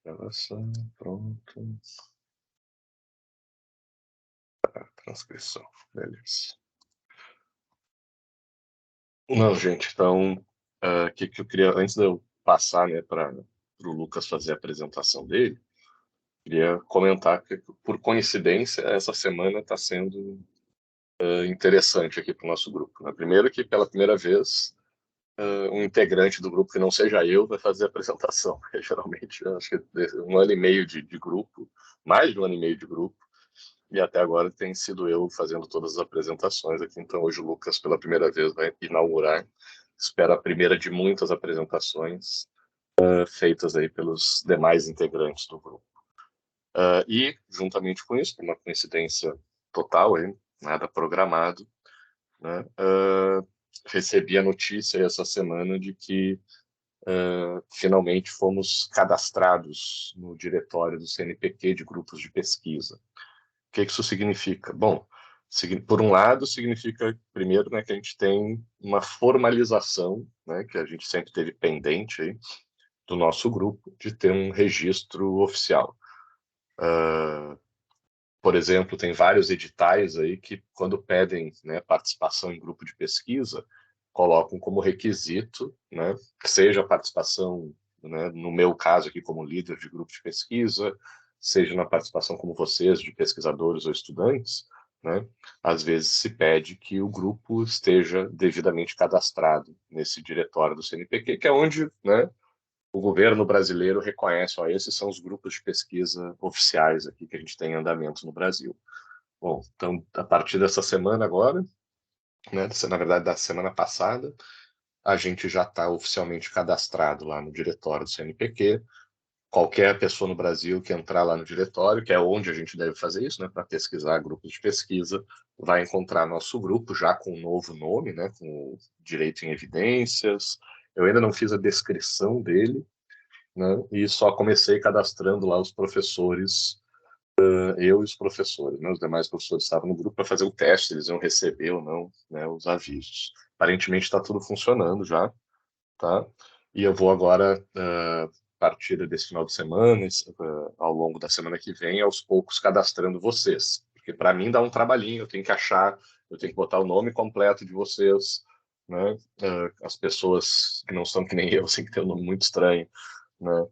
Gravação, pronto. Transcrição, beleza. Não, gente, então, o que eu queria, antes de eu passar, né, para o Lucas fazer a apresentação dele, queria comentar que, por coincidência, essa semana está sendo interessante aqui para o nosso grupo, né? Primeiro que, pela primeira vez, um integrante do grupo que não seja eu vai fazer a apresentação, porque geralmente, eu acho que 1 ano e meio de grupo, mais de 1 ano e meio de grupo, e até agora tem sido eu fazendo todas as apresentações aqui. Então, hoje o Lucas, pela primeira vez, vai inaugurar. Espero a primeira de muitas apresentações feitas aí pelos demais integrantes do grupo. E, juntamente com isso, uma coincidência total, aí, nada programado, né, recebi a notícia essa semana de que finalmente fomos cadastrados no diretório do CNPq de grupos de pesquisa. O que isso significa? Bom, por um lado, significa, primeiro, né, que a gente tem uma formalização, né, que a gente sempre teve pendente aí, do nosso grupo, de ter um registro oficial. Por exemplo, tem vários editais aí que, quando pedem, né, participação em grupo de pesquisa, colocam como requisito, né, que seja a participação, né, no meu caso aqui como líder de grupo de pesquisa, seja na participação como vocês, de pesquisadores ou estudantes, né, às vezes se pede que o grupo esteja devidamente cadastrado nesse diretório do CNPq, que é onde, né, o governo brasileiro reconhece, ó, esses são os grupos de pesquisa oficiais aqui que a gente tem em andamento no Brasil. Bom, então, a partir dessa semana agora, né, na verdade da semana passada, a gente já está oficialmente cadastrado lá no diretório do CNPq. Qualquer pessoa no Brasil que entrar lá no diretório, que é onde a gente deve fazer isso, né, para pesquisar grupos de pesquisa, vai encontrar nosso grupo já com um novo nome, né, com o Direito em Evidências. Eu ainda não fiz a descrição dele, né, e só comecei cadastrando lá os professores, eu e os professores, né, os demais professores estavam no grupo para fazer o teste, eles iam receber ou não, né, os avisos. Aparentemente está tudo funcionando já, tá? E eu vou agora, a partir desse final de semana, ao longo da semana que vem, aos poucos cadastrando vocês, porque para mim dá um trabalhinho, eu tenho que achar, eu tenho que botar o nome completo de vocês, né? As pessoas que não são que nem eu, assim, que tem um nome muito estranho, né?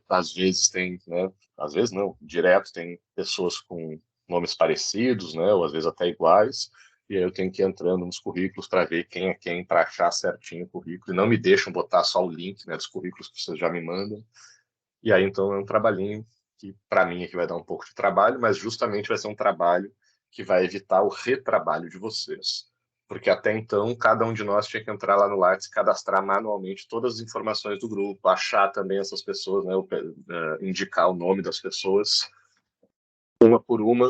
Às vezes tem, né? Às vezes não, direto tem pessoas com nomes parecidos, né? Ou às vezes até iguais, e aí eu tenho que ir entrando nos currículos para ver quem é quem, para achar certinho o currículo, e não me deixam botar só o link, né, dos currículos que vocês já me mandam. E aí então é um trabalhinho que para mim aqui vai dar um pouco de trabalho, mas justamente vai ser um trabalho que vai evitar o retrabalho de vocês. Porque até então, cada um de nós tinha que entrar lá no Lattes e cadastrar manualmente todas as informações do grupo, achar também essas pessoas, né, indicar o nome das pessoas, uma por uma,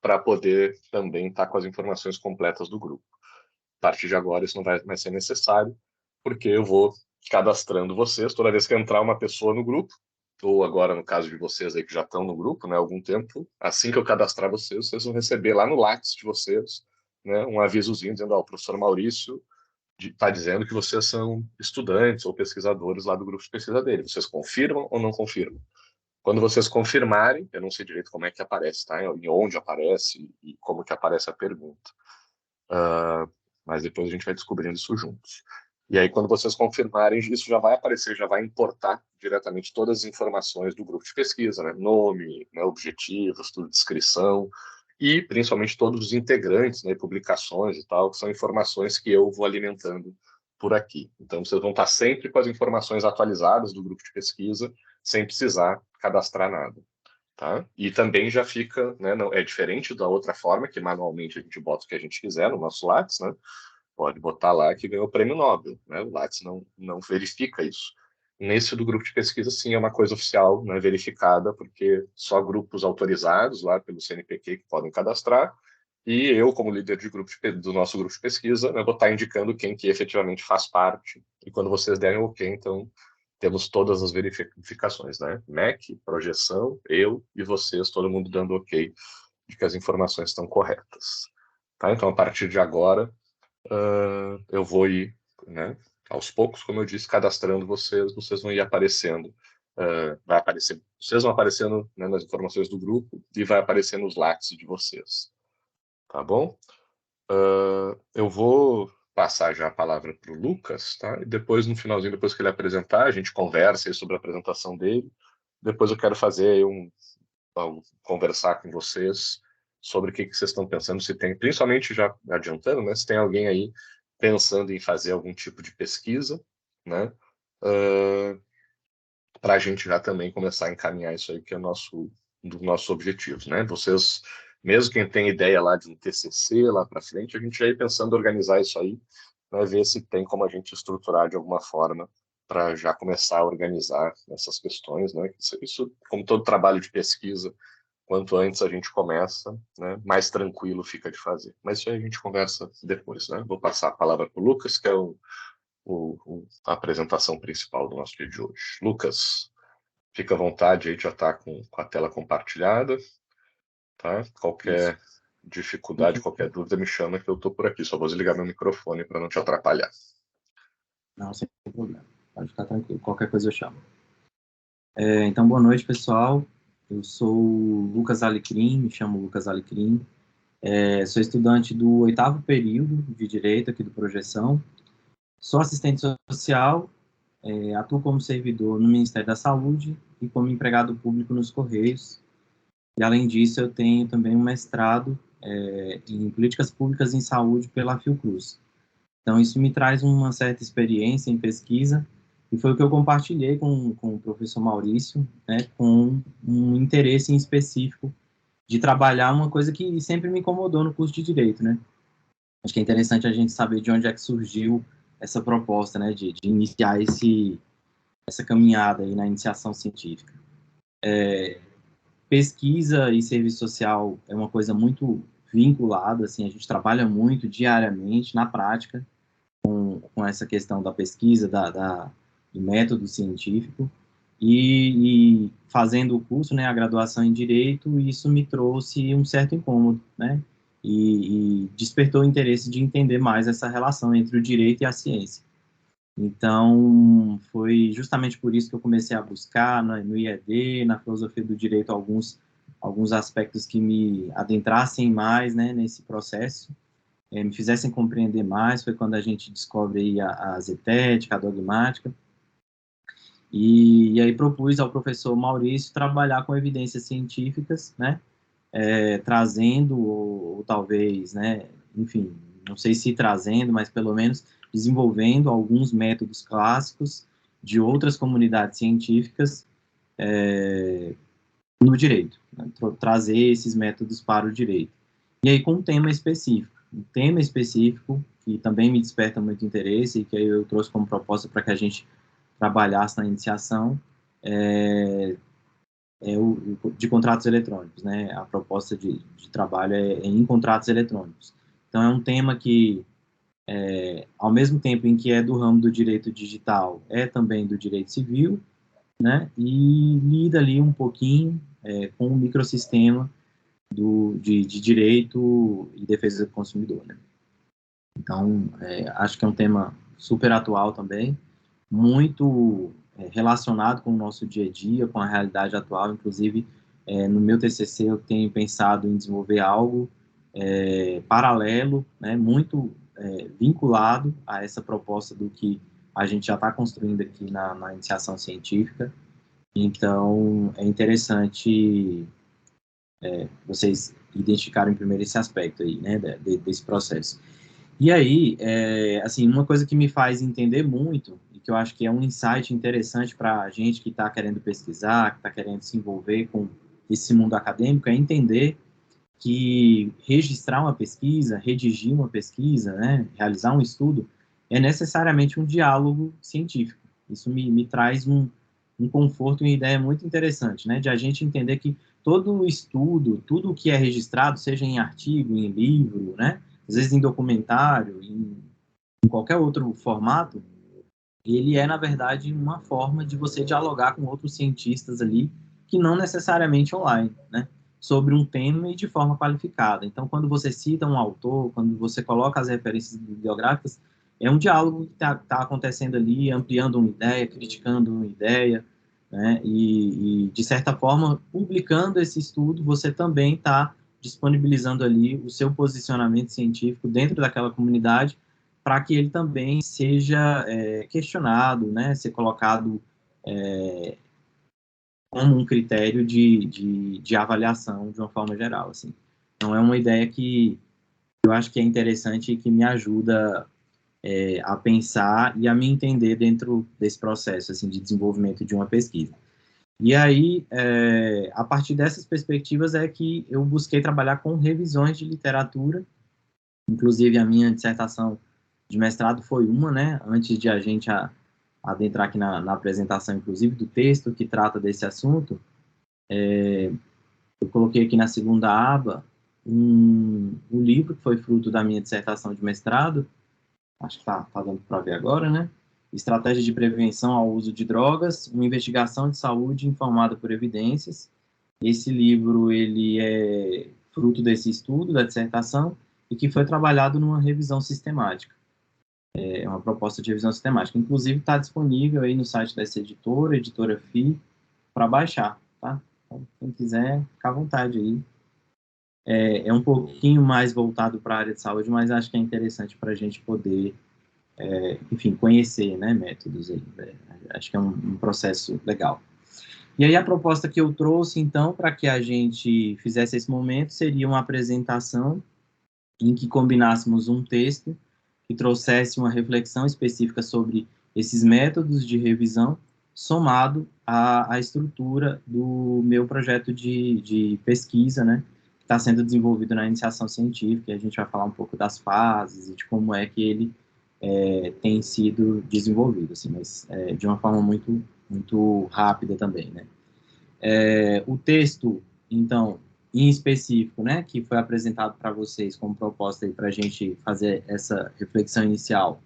para poder também estar com as informações completas do grupo. A partir de agora, isso não vai mais ser necessário, porque eu vou cadastrando vocês toda vez que entrar uma pessoa no grupo, ou agora, no caso de vocês aí que já estão no grupo, né, há algum tempo, assim que eu cadastrar vocês, vocês vão receber lá no Lattes de vocês, né, um avisozinho dizendo, ó, o professor Maurício está dizendo que vocês são estudantes ou pesquisadores lá do grupo de pesquisa dele. Vocês confirmam ou não confirmam? Quando vocês confirmarem, eu não sei direito como é que aparece, tá? Em onde aparece e como que aparece a pergunta. Mas depois a gente vai descobrindo isso juntos. E aí, quando vocês confirmarem, isso já vai aparecer, já vai importar diretamente todas as informações do grupo de pesquisa, né? Nome, né, objetivos, tudo, descrição, e principalmente todos os integrantes, né, publicações e tal, que são informações que eu vou alimentando por aqui. Então, vocês vão estar sempre com as informações atualizadas do grupo de pesquisa, sem precisar cadastrar nada. Tá? E também já fica, né, não, é diferente da outra forma, que manualmente a gente bota o que a gente quiser no nosso Lattes, né? Pode botar lá que ganhou o prêmio Nobel, né? O Lattes não verifica isso. Nesse do grupo de pesquisa, sim, é uma coisa oficial, né, verificada, porque só grupos autorizados lá pelo CNPq que podem cadastrar, e eu, como líder de grupo do nosso grupo de pesquisa, né, vou estar indicando quem que efetivamente faz parte, e quando vocês derem o ok, então temos todas as verificações, né? MEC, projeção, eu e vocês, todo mundo dando ok de que as informações estão corretas. Tá? Então, a partir de agora, eu vou ir, né, aos poucos, como eu disse, cadastrando vocês, vocês vão ir aparecendo vai aparecer, vocês vão aparecendo, né, nas informações do grupo e vai aparecer nos lattes de vocês, tá bom? Eu vou passar já a palavra para o Lucas, tá? E depois, no finalzinho, depois que ele apresentar, a gente conversa aí sobre a apresentação dele. Depois eu quero fazer aí conversar com vocês sobre o que vocês estão pensando, se tem, principalmente já adiantando, né? Se tem alguém aí pensando em fazer algum tipo de pesquisa, né? Para a gente já também começar a encaminhar isso aí, que é um dos nossos objetivos, né? Vocês, mesmo quem tem ideia lá de um TCC lá para frente, a gente já ir pensando em organizar isso aí, né? Ver se tem como a gente estruturar de alguma forma para já começar a organizar essas questões, né? Isso, como todo trabalho de pesquisa, quanto antes a gente começa, né, mais tranquilo fica de fazer. Mas isso aí a gente conversa depois, né? Vou passar a palavra para o Lucas, que é a apresentação principal do nosso dia de hoje. Lucas, fica à vontade aí, já está com a tela compartilhada, tá? Isso. Qualquer dificuldade, qualquer dúvida, me chama que eu estou por aqui. Só vou desligar meu microfone para não te atrapalhar. Não, sem problema. Pode ficar tranquilo. Qualquer coisa eu chamo. Então, boa noite, pessoal. Eu sou o Lucas Alecrim, me chamo Lucas Alecrim. Sou estudante do 8º período de Direito aqui do Projeção. Sou assistente social, atuo como servidor no Ministério da Saúde e como empregado público nos Correios. E, além disso, eu tenho também um mestrado em Políticas Públicas em Saúde pela Fiocruz. Então, isso me traz uma certa experiência em pesquisa, e foi o que eu compartilhei com o professor Maurício, né, com um interesse em específico de trabalhar uma coisa que sempre me incomodou no curso de Direito, né? Acho que é interessante a gente saber de onde é que surgiu essa proposta, né, de iniciar essa caminhada aí na iniciação científica. Pesquisa e serviço social é uma coisa muito vinculada, assim, a gente trabalha muito diariamente, na prática, com essa questão da pesquisa, do método científico, e fazendo o curso, né, a graduação em Direito, isso me trouxe um certo incômodo, né, e despertou o interesse de entender mais essa relação entre o direito e a ciência. Então, foi justamente por isso que eu comecei a buscar no IED, na filosofia do direito, alguns aspectos que me adentrassem mais, né, nesse processo, me fizessem compreender mais. Foi quando a gente descobre aí a zetética, a dogmática, e aí propus ao professor Maurício trabalhar com evidências científicas, né, trazendo, ou talvez, né, enfim, não sei se trazendo, mas pelo menos desenvolvendo alguns métodos clássicos de outras comunidades científicas no direito, né, trazer esses métodos para o direito. E aí com um tema específico que também me desperta muito interesse e que aí eu trouxe como proposta para que a gente trabalhasse na iniciação, de contratos eletrônicos, né? A proposta de trabalho é em contratos eletrônicos. Então, é um tema que, ao mesmo tempo em que é do ramo do direito digital, é também do direito civil, né? E lida ali um pouquinho com o microsistema de direito e defesa do consumidor, né? Então, acho que é um tema super atual também, muito relacionado com o nosso dia a dia, com a realidade atual. Inclusive, no meu TCC eu tenho pensado em desenvolver algo paralelo, né, muito vinculado a essa proposta do que a gente já está construindo aqui na iniciação científica. Então, é interessante vocês identificarem primeiro esse aspecto aí, né, desse processo. E aí, assim, uma coisa que me faz entender muito, e que eu acho que é um insight interessante para a gente que está querendo pesquisar, que está querendo se envolver com esse mundo acadêmico, é entender que registrar uma pesquisa, redigir uma pesquisa, né, realizar um estudo, é necessariamente um diálogo científico. Isso me traz um conforto e uma ideia muito interessante, né, de a gente entender que todo o estudo, tudo o que é registrado, seja em artigo, em livro, né, às vezes em documentário, em qualquer outro formato, ele é, na verdade, uma forma de você dialogar com outros cientistas ali, que não necessariamente online, né, sobre um tema e de forma qualificada. Então, quando você cita um autor, quando você coloca as referências bibliográficas, é um diálogo que está acontecendo ali, ampliando uma ideia, criticando uma ideia, né? E, de certa forma, publicando esse estudo, você também está disponibilizando ali o seu posicionamento científico dentro daquela comunidade para que ele também seja questionado, né? Ser colocado como um critério de avaliação de uma forma geral, assim. Então, é uma ideia que eu acho que é interessante e que me ajuda a pensar e a me entender dentro desse processo, assim, de desenvolvimento de uma pesquisa. E aí, a partir dessas perspectivas é que eu busquei trabalhar com revisões de literatura, inclusive a minha dissertação de mestrado foi uma, né, antes de a gente adentrar aqui na apresentação, inclusive, do texto que trata desse assunto, eu coloquei aqui na segunda aba um livro que foi fruto da minha dissertação de mestrado, acho que tá dando para ver agora, né? Estratégia de prevenção ao uso de drogas, uma investigação de saúde informada por evidências. Esse livro, ele é fruto desse estudo, da dissertação, e que foi trabalhado numa revisão sistemática. É uma proposta de revisão sistemática. Inclusive, está disponível aí no site dessa editora, Editora FI, para baixar, tá? Então, quem quiser, fica à vontade aí. É um pouquinho mais voltado para a área de saúde, mas acho que é interessante para a gente poder enfim, conhecer, né, métodos aí, acho que é um processo legal. E aí a proposta que eu trouxe, então, para que a gente fizesse esse momento, seria uma apresentação em que combinássemos um texto que trouxesse uma reflexão específica sobre esses métodos de revisão, somado à estrutura do meu projeto de pesquisa, né, que está sendo desenvolvido na iniciação científica, e a gente vai falar um pouco das fases e de como é que ele tem sido desenvolvido, assim, mas de uma forma muito, muito rápida também, né. O texto, então, em específico, né, que foi apresentado para vocês como proposta para a gente fazer essa reflexão inicial,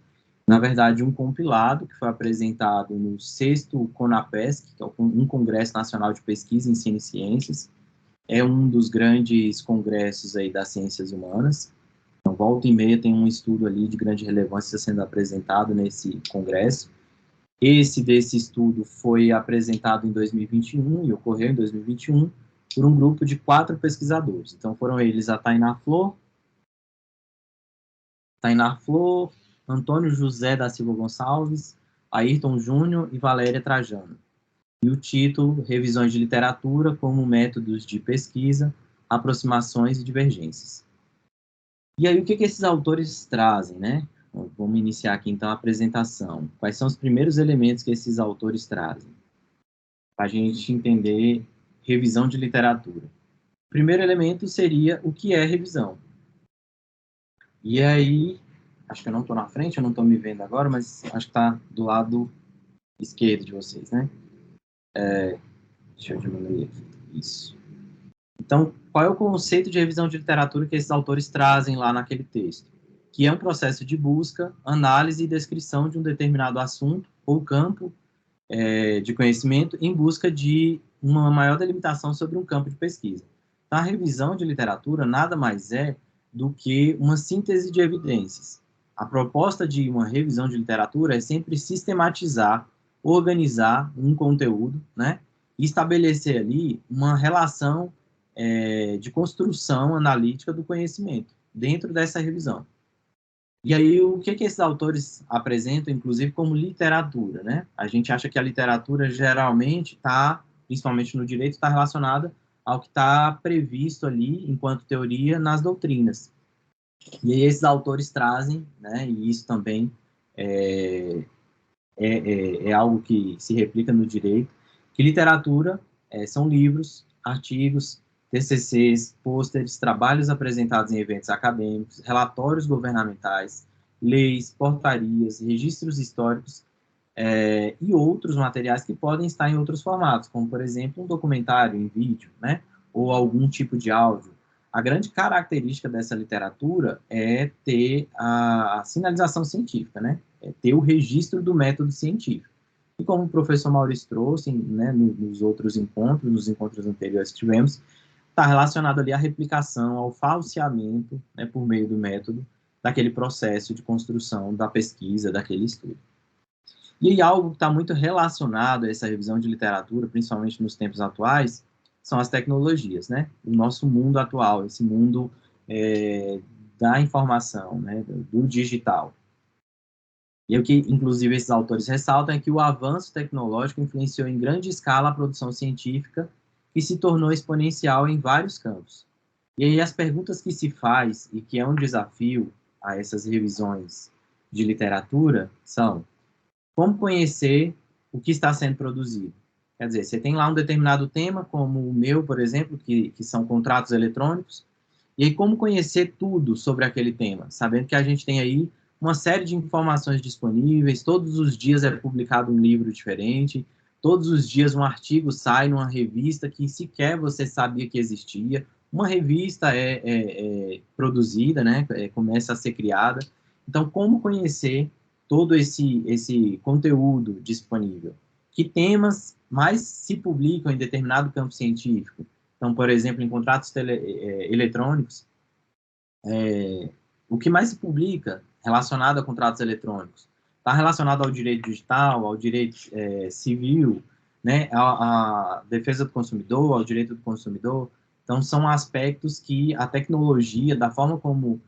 na verdade, um compilado que foi apresentado no 6º CONAPESC, que é um Congresso Nacional de Pesquisa, Ensino e Ciências, é um dos grandes congressos aí das ciências humanas. Então, volta e meia tem um estudo ali de grande relevância sendo apresentado nesse congresso. Desse estudo foi apresentado em 2021 e ocorreu em 2021 por um grupo de 4 pesquisadores. Então, foram eles a Tainá Flor, Antônio José da Silva Gonçalves, Ayrton Júnior e Valéria Trajano. E o título, Revisões de Literatura como Métodos de Pesquisa, Aproximações e Divergências. E aí, o que esses autores trazem, né? Vamos iniciar aqui, então, a apresentação. Quais são os primeiros elementos que esses autores trazem? Para a gente entender revisão de literatura. O primeiro elemento seria o que é revisão. E aí, acho que eu não estou na frente, eu não estou me vendo agora, mas acho que está do lado esquerdo de vocês, né? Deixa eu diminuir aqui. Isso. Então, qual é o conceito de revisão de literatura que esses autores trazem lá naquele texto? Que é um processo de busca, análise e descrição de um determinado assunto ou campo de conhecimento em busca de uma maior delimitação sobre um campo de pesquisa. Então, a revisão de literatura nada mais é do que uma síntese de evidências. A proposta de uma revisão de literatura é sempre sistematizar, organizar um conteúdo, né, e estabelecer ali uma relação de construção analítica do conhecimento dentro dessa revisão. E aí, o que esses autores apresentam, inclusive, como literatura, né? A gente acha que a literatura, geralmente, está, principalmente no direito, está relacionada ao que está previsto ali, enquanto teoria, nas doutrinas. E aí, esses autores trazem, né, e isso também é algo que se replica no direito, que literatura são livros, artigos, TCCs, pôsteres, trabalhos apresentados em eventos acadêmicos, relatórios governamentais, leis, portarias, registros históricos e outros materiais que podem estar em outros formatos, como, por exemplo, um documentário em vídeo, né, ou algum tipo de áudio. A grande característica dessa literatura é ter a sinalização científica, né, é ter o registro do método científico. E como o professor Maurício trouxe, né, nos outros encontros, nos encontros anteriores que tivemos, está relacionado ali à replicação, ao falseamento, né, por meio do método, daquele processo de construção da pesquisa, daquele estudo. E aí algo que está muito relacionado a essa revisão de literatura, principalmente nos tempos atuais, são as tecnologias, né? O nosso mundo atual, esse mundo da informação, né? Do digital. E o que, inclusive, esses autores ressaltam é que o avanço tecnológico influenciou em grande escala a produção científica e se tornou exponencial em vários campos. E aí as perguntas que se faz, e que é um desafio a essas revisões de literatura, são: como conhecer o que está sendo produzido? Quer dizer, você tem lá um determinado tema, como o meu, por exemplo, que são contratos eletrônicos, e aí como conhecer tudo sobre aquele tema, sabendo que a gente tem aí uma série de informações disponíveis, todos os dias é publicado um livro diferente, todos os dias um artigo sai numa revista que sequer você sabia que existia, uma revista é produzida, né, começa a ser criada. Então, como conhecer todo esse conteúdo disponível? Que temas mais se publicam em determinado campo científico? Então, por exemplo, em contratos eletrônicos, o que mais se publica relacionado a contratos eletrônicos está relacionado ao direito digital, ao direito civil, né, à defesa do consumidor, ao direito do consumidor. Então, são aspectos que a tecnologia, da forma como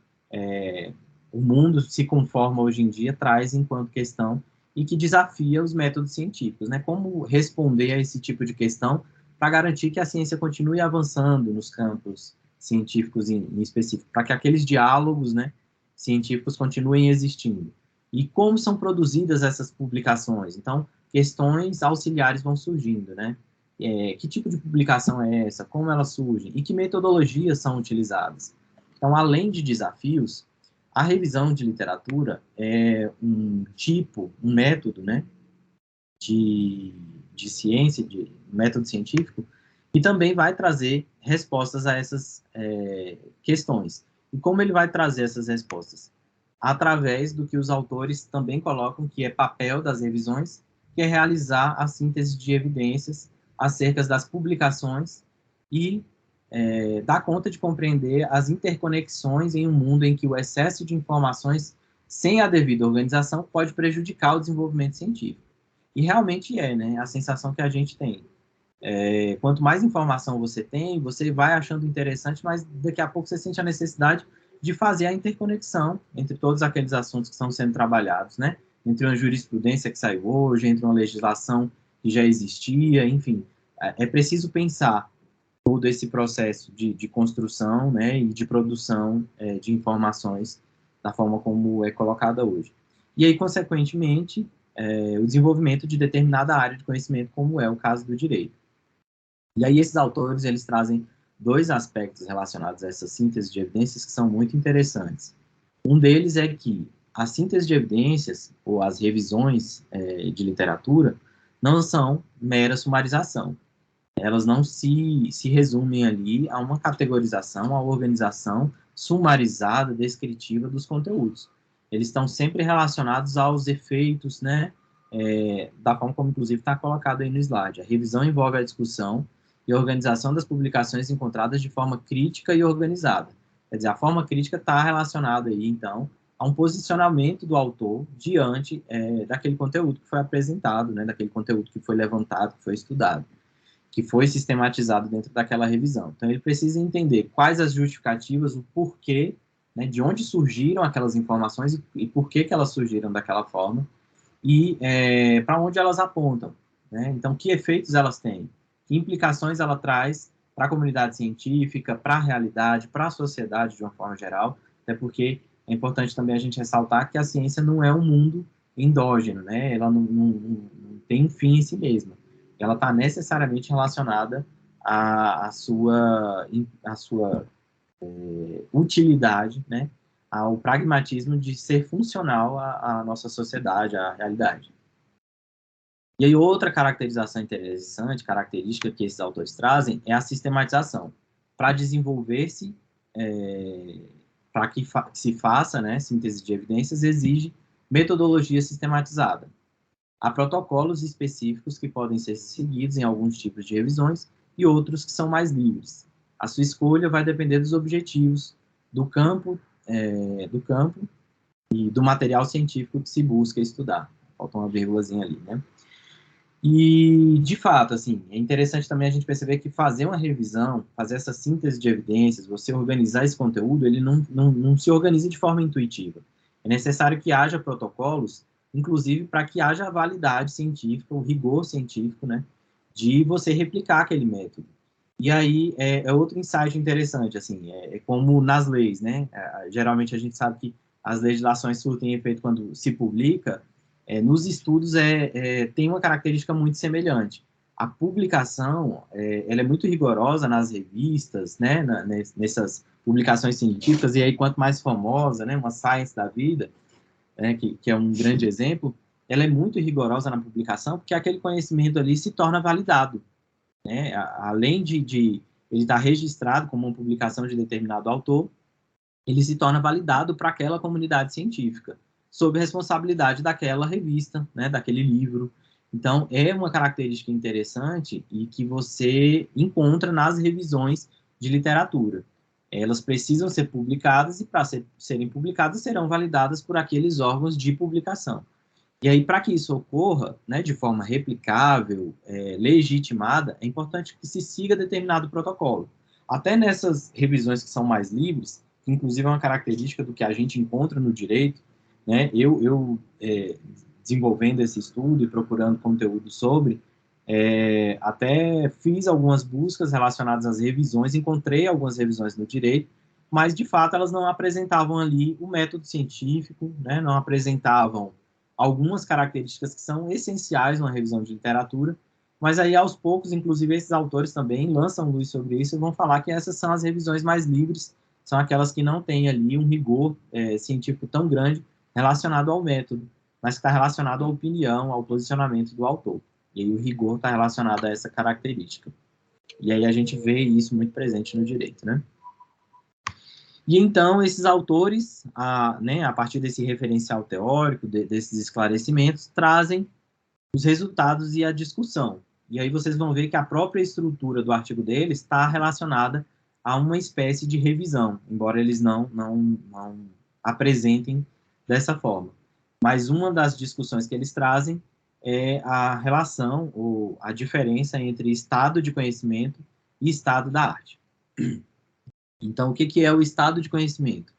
o mundo se conforma hoje em dia, traz enquanto questão e que desafia os métodos científicos, né? Como responder a esse tipo de questão para garantir que a ciência continue avançando nos campos científicos em específico, para que aqueles diálogos, né, científicos continuem existindo. E como são produzidas essas publicações? Então, questões auxiliares vão surgindo, né? Que tipo de publicação é essa? Como elas surgem? E que metodologias são utilizadas? Então, além de desafios, a revisão de literatura é um tipo, um método, né, de ciência, de método científico, e também vai trazer respostas a essas questões. E como ele vai trazer essas respostas? Através do que os autores também colocam que é papel das revisões, que é realizar a síntese de evidências acerca das publicações e dar conta de compreender as interconexões em um mundo em que o excesso de informações sem a devida organização pode prejudicar o desenvolvimento científico. E realmente né? A sensação que a gente tem. Quanto mais informação você tem, você vai achando interessante, mas daqui a pouco você sente a necessidade de fazer a interconexão entre todos aqueles assuntos que estão sendo trabalhados, né? Entre uma jurisprudência que saiu hoje, entre uma legislação que já existia, enfim. É preciso pensar todo esse processo de construção, né, e de produção de informações da forma como é colocada hoje. E aí, consequentemente, o desenvolvimento de determinada área de conhecimento, como é o caso do direito. E aí esses autores, eles trazem dois aspectos relacionados a essa síntese de evidências que são muito interessantes. Um deles é que a síntese de evidências, ou as revisões de literatura, não são mera sumarização. Elas não se resumem ali a uma categorização, a organização sumarizada, descritiva dos conteúdos. Eles estão sempre relacionados aos efeitos, né, da forma como, inclusive, está colocado aí no slide. A revisão envolve a discussão e a organização das publicações encontradas de forma crítica e organizada. Quer dizer, a forma crítica está relacionada aí, então, a um posicionamento do autor diante daquele conteúdo que foi apresentado, né, daquele conteúdo que foi levantado, que foi estudado, que foi sistematizado dentro daquela revisão. Então, ele precisa entender quais as justificativas, o porquê, né, de onde surgiram aquelas informações e por que elas surgiram daquela forma, e para onde elas apontam, né? Então, que efeitos elas têm, que implicações ela traz para a comunidade científica, para a realidade, para a sociedade de uma forma geral, até porque é importante também a gente ressaltar que a ciência não é um mundo endógeno, né? Ela não tem um fim em si mesma. Ela está necessariamente relacionada à sua utilidade, né? Ao pragmatismo de ser funcional à nossa sociedade, à realidade. E aí outra caracterização interessante, característica que esses autores trazem, é a sistematização. Para desenvolver-se, para que se faça, né, síntese de evidências, exige metodologia sistematizada. Há protocolos específicos que podem ser seguidos em alguns tipos de revisões e outros que são mais livres. A sua escolha vai depender dos objetivos do campo e do material científico que se busca estudar. faltou uma vírgulazinha ali, né? E, de fato, assim, é interessante também a gente perceber que fazer uma revisão, fazer essa síntese de evidências, você organizar esse conteúdo, ele não se organiza de forma intuitiva. É necessário que haja protocolos, inclusive para que haja a validade científica, o rigor científico, né, de você replicar aquele método. E aí é outro insight interessante, assim, é como nas leis, né? Geralmente a gente sabe que as legislações surtem efeito quando se publica. Nos estudos tem uma característica muito semelhante. A publicação ela é muito rigorosa nas revistas, né, nessas publicações científicas, e aí quanto mais famosa, né, uma Science da vida, né, que é um grande exemplo, ela é muito rigorosa na publicação, porque aquele conhecimento ali se torna validado, né, além de ele estar registrado como uma publicação de determinado autor, ele se torna validado para aquela comunidade científica, sob responsabilidade daquela revista, né, daquele livro. Então, é uma característica interessante e que você encontra nas revisões de literatura. Elas precisam ser publicadas e, para serem publicadas, serão validadas por aqueles órgãos de publicação. E aí, para que isso ocorra, né, de forma replicável, legitimada, é importante que se siga determinado protocolo. Até nessas revisões que são mais livres, que inclusive é uma característica do que a gente encontra no direito, né, desenvolvendo esse estudo e procurando conteúdo sobre, até fiz algumas buscas relacionadas às revisões, encontrei algumas revisões no direito, mas, de fato, elas não apresentavam ali o método científico, né, não apresentavam algumas características que são essenciais numa revisão de literatura, mas aí, aos poucos, inclusive, esses autores também lançam luz sobre isso e vão falar que essas são as revisões mais livres, são aquelas que não têm ali um rigor científico tão grande relacionado ao método, mas que está relacionado à opinião, ao posicionamento do autor. E aí o rigor está relacionado a essa característica. E aí a gente vê isso muito presente no direito, né? E então, esses autores, a partir desse referencial teórico, desses esclarecimentos, trazem os resultados e a discussão. E aí vocês vão ver que a própria estrutura do artigo deles está relacionada a uma espécie de revisão, embora eles não apresentem dessa forma. Mas uma das discussões que eles trazem é a relação ou a diferença entre estado de conhecimento e estado da arte. Então, o que é o estado de conhecimento?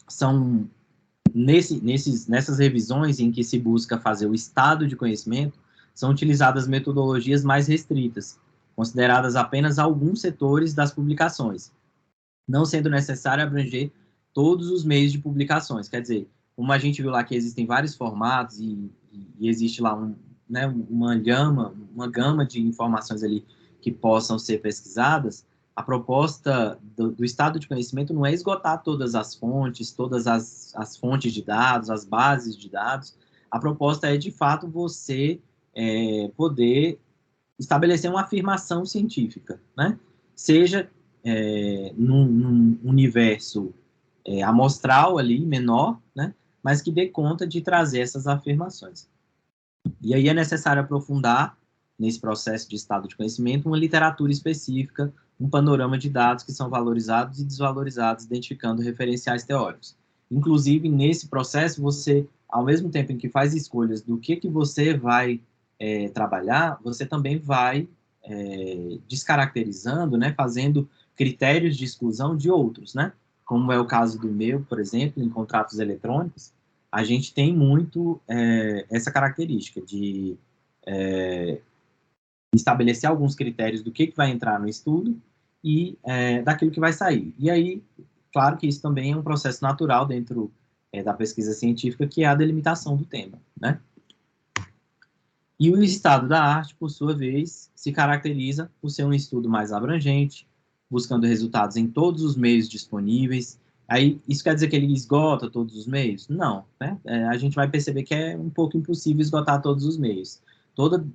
São nessas revisões em que se busca fazer o estado de conhecimento, são utilizadas metodologias mais restritas, consideradas apenas alguns setores das publicações, não sendo necessário abranger todos os meios de publicações. Quer dizer, como a gente viu lá que existem vários formatos e existe lá uma gama de informações ali que possam ser pesquisadas, a proposta do estado de conhecimento não é esgotar todas as fontes, todas as fontes de dados, as bases de dados. A proposta é, de fato, você poder estabelecer uma afirmação científica, né? Seja num universo amostral ali, menor, né? Mas que dê conta de trazer essas afirmações. E aí é necessário aprofundar nesse processo de estado de conhecimento uma literatura específica, um panorama de dados que são valorizados e desvalorizados, identificando referenciais teóricos. Inclusive, nesse processo, você, ao mesmo tempo em que faz escolhas do que você vai trabalhar, você também vai descaracterizando, né, fazendo critérios de exclusão de outros, né? Como é o caso do meu, por exemplo, em contratos eletrônicos, a gente tem muito essa característica de estabelecer alguns critérios do que vai entrar no estudo e daquilo que vai sair. E aí, claro que isso também é um processo natural dentro da pesquisa científica, que é a delimitação do tema, né? E o estado da arte, por sua vez, se caracteriza por ser um estudo mais abrangente, buscando resultados em todos os meios disponíveis. Aí, isso quer dizer que ele esgota todos os meios? Não, né? A gente vai perceber que é um pouco impossível esgotar todos os meios. Todo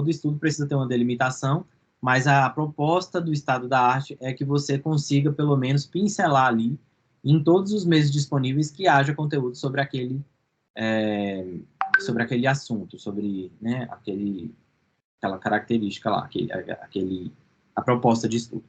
estudo precisa ter uma delimitação, mas a proposta do estado da arte é que você consiga, pelo menos, pincelar ali, em todos os meios disponíveis, que haja conteúdo sobre aquele assunto, sobre aquela característica lá, a proposta de estudo.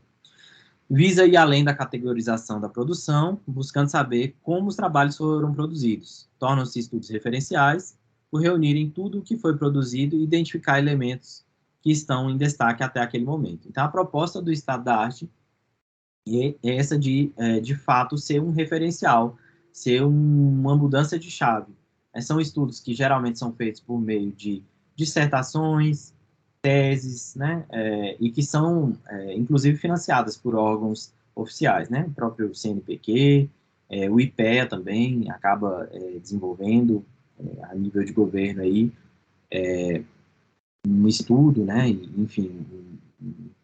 visa ir além da categorização da produção, buscando saber como os trabalhos foram produzidos. Tornam-se estudos referenciais por reunirem tudo o que foi produzido e identificar elementos que estão em destaque até aquele momento. Então, a proposta do estado da arte é essa de fato, ser um referencial, ser uma mudança de chave. São estudos que geralmente são feitos por meio de dissertações, teses, né, e que são, inclusive, financiadas por órgãos oficiais, né, o próprio CNPq, o IPEA também acaba desenvolvendo, a nível de governo aí, um estudo, né, enfim,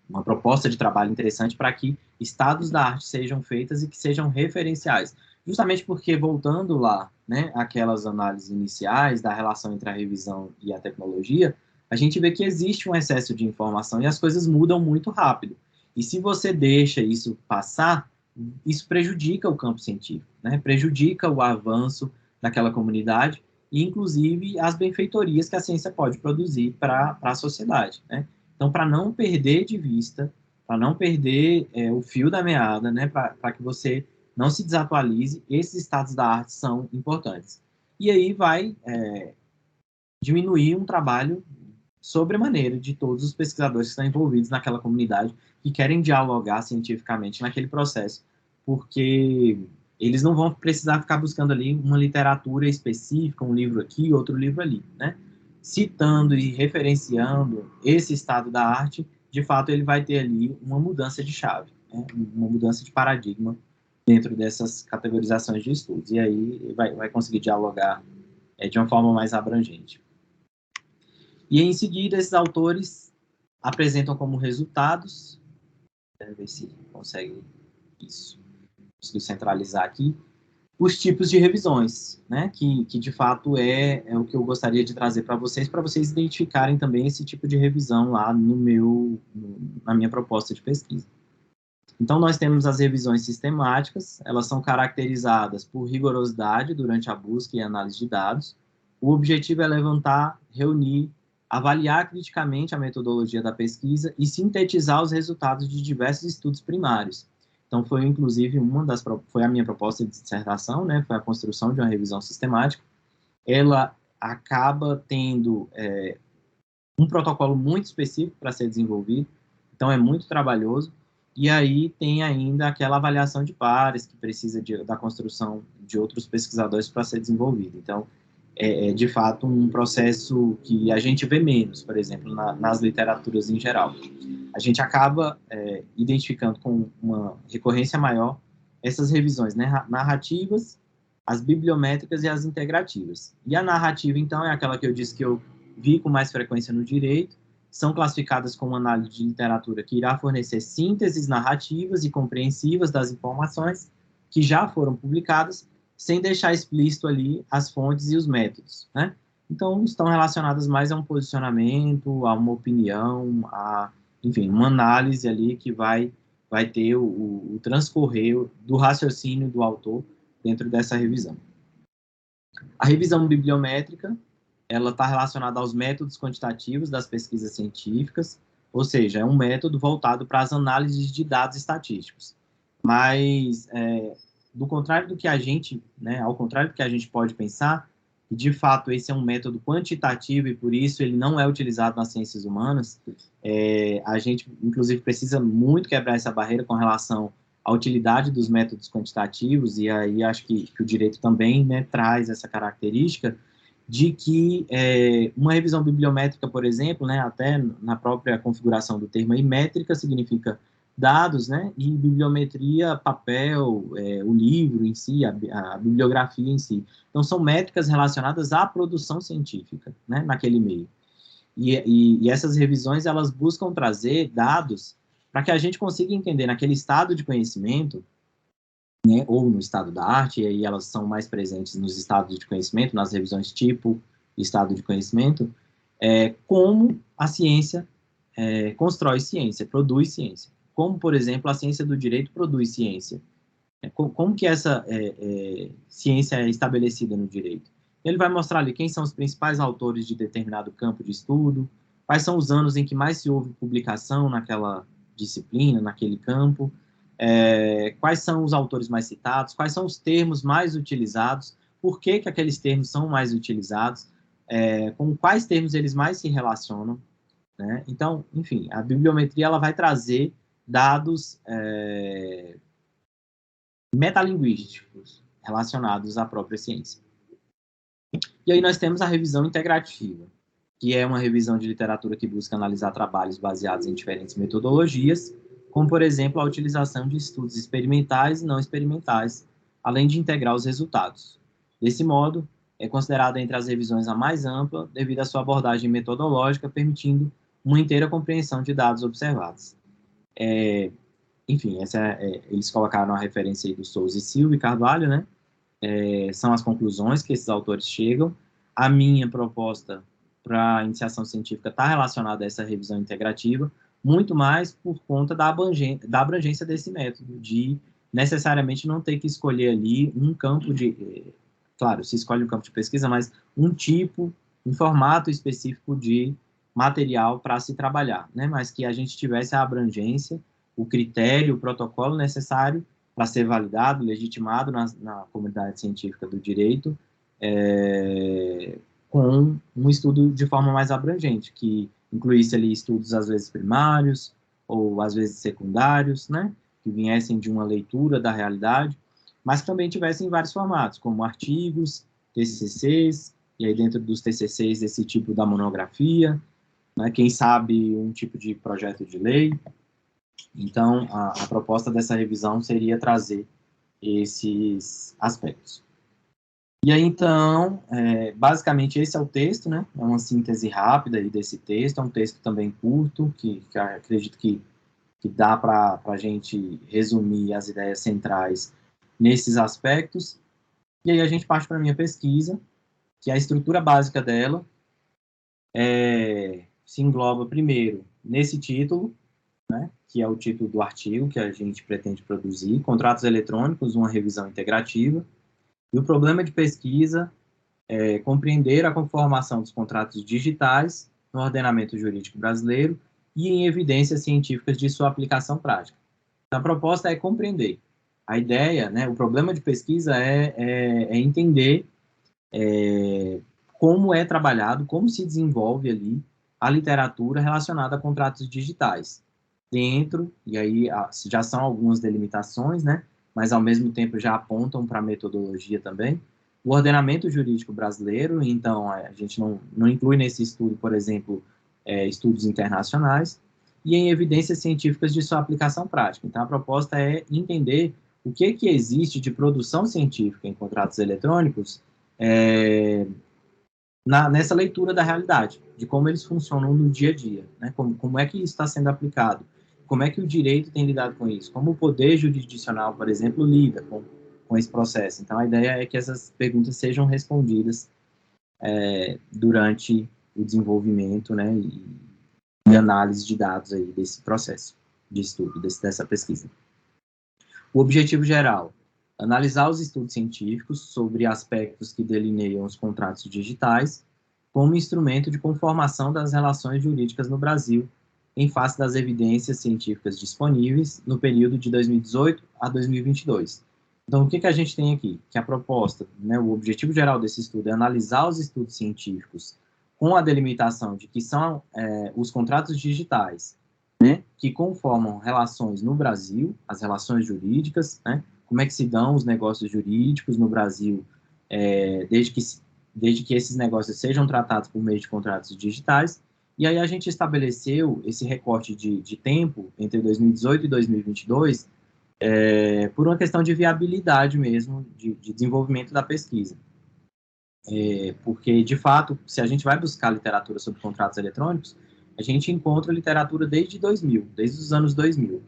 uma proposta de trabalho interessante para que estados da arte sejam feitas e que sejam referenciais. Justamente porque, voltando lá, né, aquelas análises iniciais da relação entre a revisão e a tecnologia, a gente vê que existe um excesso de informação e as coisas mudam muito rápido. E se você deixa isso passar, isso prejudica o campo científico, né, prejudica o avanço daquela comunidade e, inclusive, as benfeitorias que a ciência pode produzir para a sociedade, né? Então, para não perder de vista, para não perder o fio da meada, né, para que você não se desatualize, esses estados da arte são importantes. E aí vai diminuir um trabalho sobremaneira de todos os pesquisadores que estão envolvidos naquela comunidade, que querem dialogar cientificamente naquele processo, porque eles não vão precisar ficar buscando ali uma literatura específica, um livro aqui, outro livro ali, né? Citando e referenciando esse estado da arte, de fato ele vai ter ali uma mudança de chave, né? Uma mudança de paradigma dentro dessas categorizações de estudos, e aí vai conseguir dialogar de uma forma mais abrangente. E em seguida, esses autores apresentam como resultados, ver se consegue isso, conseguir centralizar aqui, os tipos de revisões, né, que de fato é o que eu gostaria de trazer para vocês identificarem também esse tipo de revisão lá na minha proposta de pesquisa. Então, nós temos as revisões sistemáticas, elas são caracterizadas por rigorosidade durante a busca e análise de dados. O objetivo é levantar, reunir, avaliar criticamente a metodologia da pesquisa e sintetizar os resultados de diversos estudos primários. Então, foi inclusive foi a minha proposta de dissertação, né, foi a construção de uma revisão sistemática. Ela acaba tendo um protocolo muito específico para ser desenvolvido, então é muito trabalhoso, e aí tem ainda aquela avaliação de pares que precisa da construção de outros pesquisadores para ser desenvolvido. Então, de fato um processo que a gente vê menos, por exemplo, nas literaturas em geral. A gente acaba identificando com uma recorrência maior essas revisões, né, narrativas, as bibliométricas e as integrativas. E a narrativa, então, é aquela que eu disse que eu vi com mais frequência no direito, são classificadas como análise de literatura que irá fornecer sínteses narrativas e compreensivas das informações que já foram publicadas, sem deixar explícito ali as fontes e os métodos, né? Então, estão relacionadas mais a um posicionamento, a uma opinião, enfim, uma análise ali que vai ter o transcorrer do raciocínio do autor dentro dessa revisão. A revisão bibliométrica, ela está relacionada aos métodos quantitativos das pesquisas científicas, ou seja, é um método voltado para as análises de dados estatísticos. Mas, do contrário do que a gente, né, ao contrário do que a gente pode pensar, que de fato esse é um método quantitativo e por isso ele não é utilizado nas ciências humanas, a gente, inclusive, precisa muito quebrar essa barreira com relação à utilidade dos métodos quantitativos, e aí acho que o direito também, né, traz essa característica de que uma revisão bibliométrica, por exemplo, né, até na própria configuração do termo aí, métrica significa dados, né, e bibliometria, papel, o livro em si, a bibliografia em si. Então, são métricas relacionadas à produção científica, né, naquele meio. E essas revisões, elas buscam trazer dados para que a gente consiga entender naquele estado de conhecimento, né, ou no estado da arte, e aí elas são mais presentes nos estados de conhecimento, nas revisões tipo estado de conhecimento, como a ciência constrói ciência, produz ciência. Como, por exemplo, a ciência do direito produz ciência. Como que essa ciência é estabelecida no direito? Ele vai mostrar ali quem são os principais autores de determinado campo de estudo, quais são os anos em que mais se houve publicação naquela disciplina, naquele campo, quais são os autores mais citados, quais são os termos mais utilizados, por que que aqueles termos são mais utilizados, com quais termos eles mais se relacionam, né? Então, enfim, a bibliometria ela vai trazer dados metalinguísticos relacionados à própria ciência. E aí nós temos a revisão integrativa, que é uma revisão de literatura que busca analisar trabalhos baseados em diferentes metodologias, como, por exemplo, a utilização de estudos experimentais e não experimentais, além de integrar os resultados. Desse modo, é considerada entre as revisões a mais ampla, devido à sua abordagem metodológica, permitindo uma inteira compreensão de dados observados. Enfim, eles colocaram a referência aí do Souza e Silva e Carvalho, né? São as conclusões que esses autores chegam. A minha proposta para a iniciação científica está relacionada a essa revisão integrativa, muito mais por conta da abrangência desse método, de necessariamente não ter que escolher ali um campo de... Claro, se escolhe um campo de pesquisa, mas um tipo, um formato específico de material para se trabalhar, né? Mas que a gente tivesse a abrangência, o critério, o protocolo necessário para ser validado, legitimado na comunidade científica do direito, com um estudo de forma mais abrangente, que incluísse ali estudos, às vezes, primários, ou às vezes secundários, né, que viessem de uma leitura da realidade, mas que também tivessem vários formatos, como artigos, TCCs, e aí dentro dos TCCs esse tipo da monografia, né, quem sabe um tipo de projeto de lei. Então, a proposta dessa revisão seria trazer esses aspectos. E aí, então, basicamente esse é o texto, né? É uma síntese rápida aí desse texto, é um texto também curto, que acredito que dá para a gente resumir as ideias centrais nesses aspectos. E aí a gente parte para a minha pesquisa, que a estrutura básica dela se engloba primeiro nesse título, né, que é o título do artigo que a gente pretende produzir, Contratos Eletrônicos, uma revisão integrativa. E o problema de pesquisa é compreender a conformação dos contratos digitais no ordenamento jurídico brasileiro e em evidências científicas de sua aplicação prática. Então, a proposta é compreender. A ideia, né, o problema de pesquisa é entender como é trabalhado, como se desenvolve ali a literatura relacionada a contratos digitais. Dentro, e aí já são algumas delimitações, né, mas ao mesmo tempo já apontam para a metodologia também, o ordenamento jurídico brasileiro. Então a gente não inclui nesse estudo, por exemplo, estudos internacionais, e em evidências científicas de sua aplicação prática. Então a proposta é entender o que existe de produção científica em contratos eletrônicos nessa leitura da realidade, de como eles funcionam no dia a dia, né? Como é que isso está sendo aplicado, como é que o direito tem lidado com isso, como o poder jurisdicional, por exemplo, lida com esse processo. Então, a ideia é que essas perguntas sejam respondidas durante o desenvolvimento, né, e análise de dados aí desse processo de estudo, dessa pesquisa. O objetivo geral: analisar os estudos científicos sobre aspectos que delineiam os contratos digitais como instrumento de conformação das relações jurídicas no Brasil, em face das evidências científicas disponíveis no período de 2018 a 2022. Então, o que a gente tem aqui? Que a proposta, né, o objetivo geral desse estudo é analisar os estudos científicos com a delimitação de que são os contratos digitais, né, que conformam relações no Brasil, as relações jurídicas, né, como é que se dão os negócios jurídicos no Brasil, desde que esses negócios sejam tratados por meio de contratos digitais. E aí a gente estabeleceu esse recorte de tempo entre 2018 e 2022 por uma questão de viabilidade mesmo, de desenvolvimento da pesquisa. Porque, de fato, se a gente vai buscar literatura sobre contratos eletrônicos, a gente encontra literatura desde 2000, desde os anos 2000.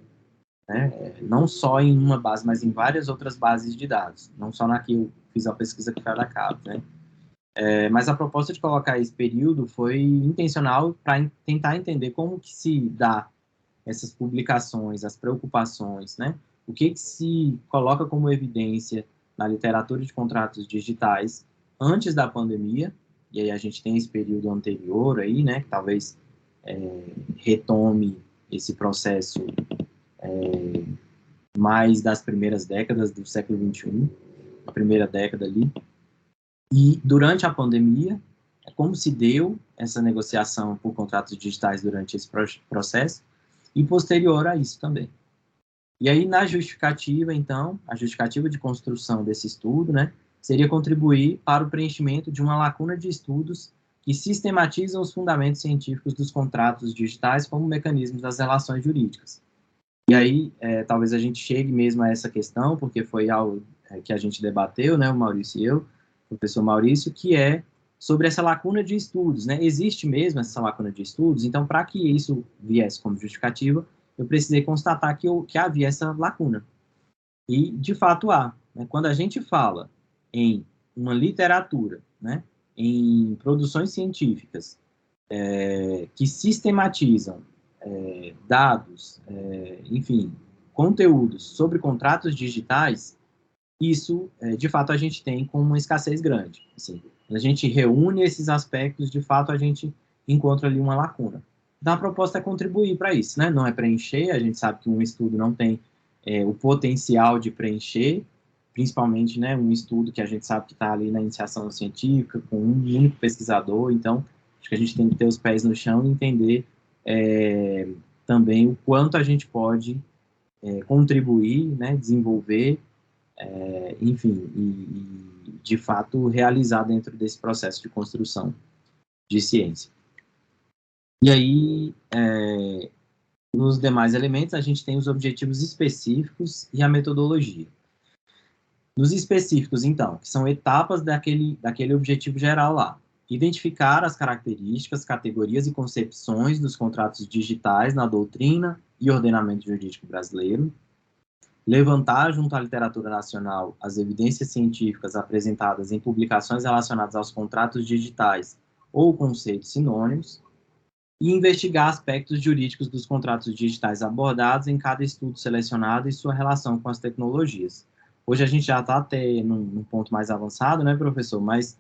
Né? Não só em uma base, mas em várias outras bases de dados. Não só na que eu fiz a pesquisa que foi a da CAPES, né? Mas a proposta de colocar esse período foi intencional para tentar entender como que se dá essas publicações, as preocupações, né? O que se coloca como evidência na literatura de contratos digitais antes da pandemia, e aí a gente tem esse período anterior aí, né, que talvez retome esse processo mais das primeiras décadas do século XXI, a primeira década ali. E durante a pandemia, como se deu essa negociação por contratos digitais durante esse processo, e posterior a isso também. E aí, na justificativa, então, a justificativa de construção desse estudo, né, seria contribuir para o preenchimento de uma lacuna de estudos que sistematizam os fundamentos científicos dos contratos digitais como mecanismos das relações jurídicas. E aí, talvez a gente chegue mesmo a essa questão, porque foi algo que a gente debateu, né, o Maurício e eu, o professor Maurício, que é sobre essa lacuna de estudos, né? Existe mesmo essa lacuna de estudos, então, para que isso viesse como justificativa, eu precisei constatar que havia essa lacuna. E, de fato, há. Né? Quando a gente fala em uma literatura, né, em produções científicas que sistematizam dados, enfim, conteúdos sobre contratos digitais, isso, de fato, a gente tem com uma escassez grande. Assim, quando a gente reúne esses aspectos, de fato, a gente encontra ali uma lacuna. Então, a proposta é contribuir para isso, né? Não é preencher, a gente sabe que um estudo não tem o potencial de preencher, principalmente, né, um estudo que a gente sabe que está ali na iniciação científica, com um único pesquisador, então, acho que a gente tem que ter os pés no chão e entender também o quanto a gente pode contribuir, né, desenvolver, enfim, e, de fato, realizar dentro desse processo de construção de ciência. E aí, nos demais elementos, a gente tem os objetivos específicos e a metodologia. Nos específicos, então, que são etapas daquele objetivo geral lá. Identificar as características, categorias e concepções dos contratos digitais na doutrina e ordenamento jurídico brasileiro. Levantar, junto à literatura nacional, as evidências científicas apresentadas em publicações relacionadas aos contratos digitais ou conceitos sinônimos, e investigar aspectos jurídicos dos contratos digitais abordados em cada estudo selecionado e sua relação com as tecnologias. Hoje a gente já está até num ponto mais avançado, né, professor? Mas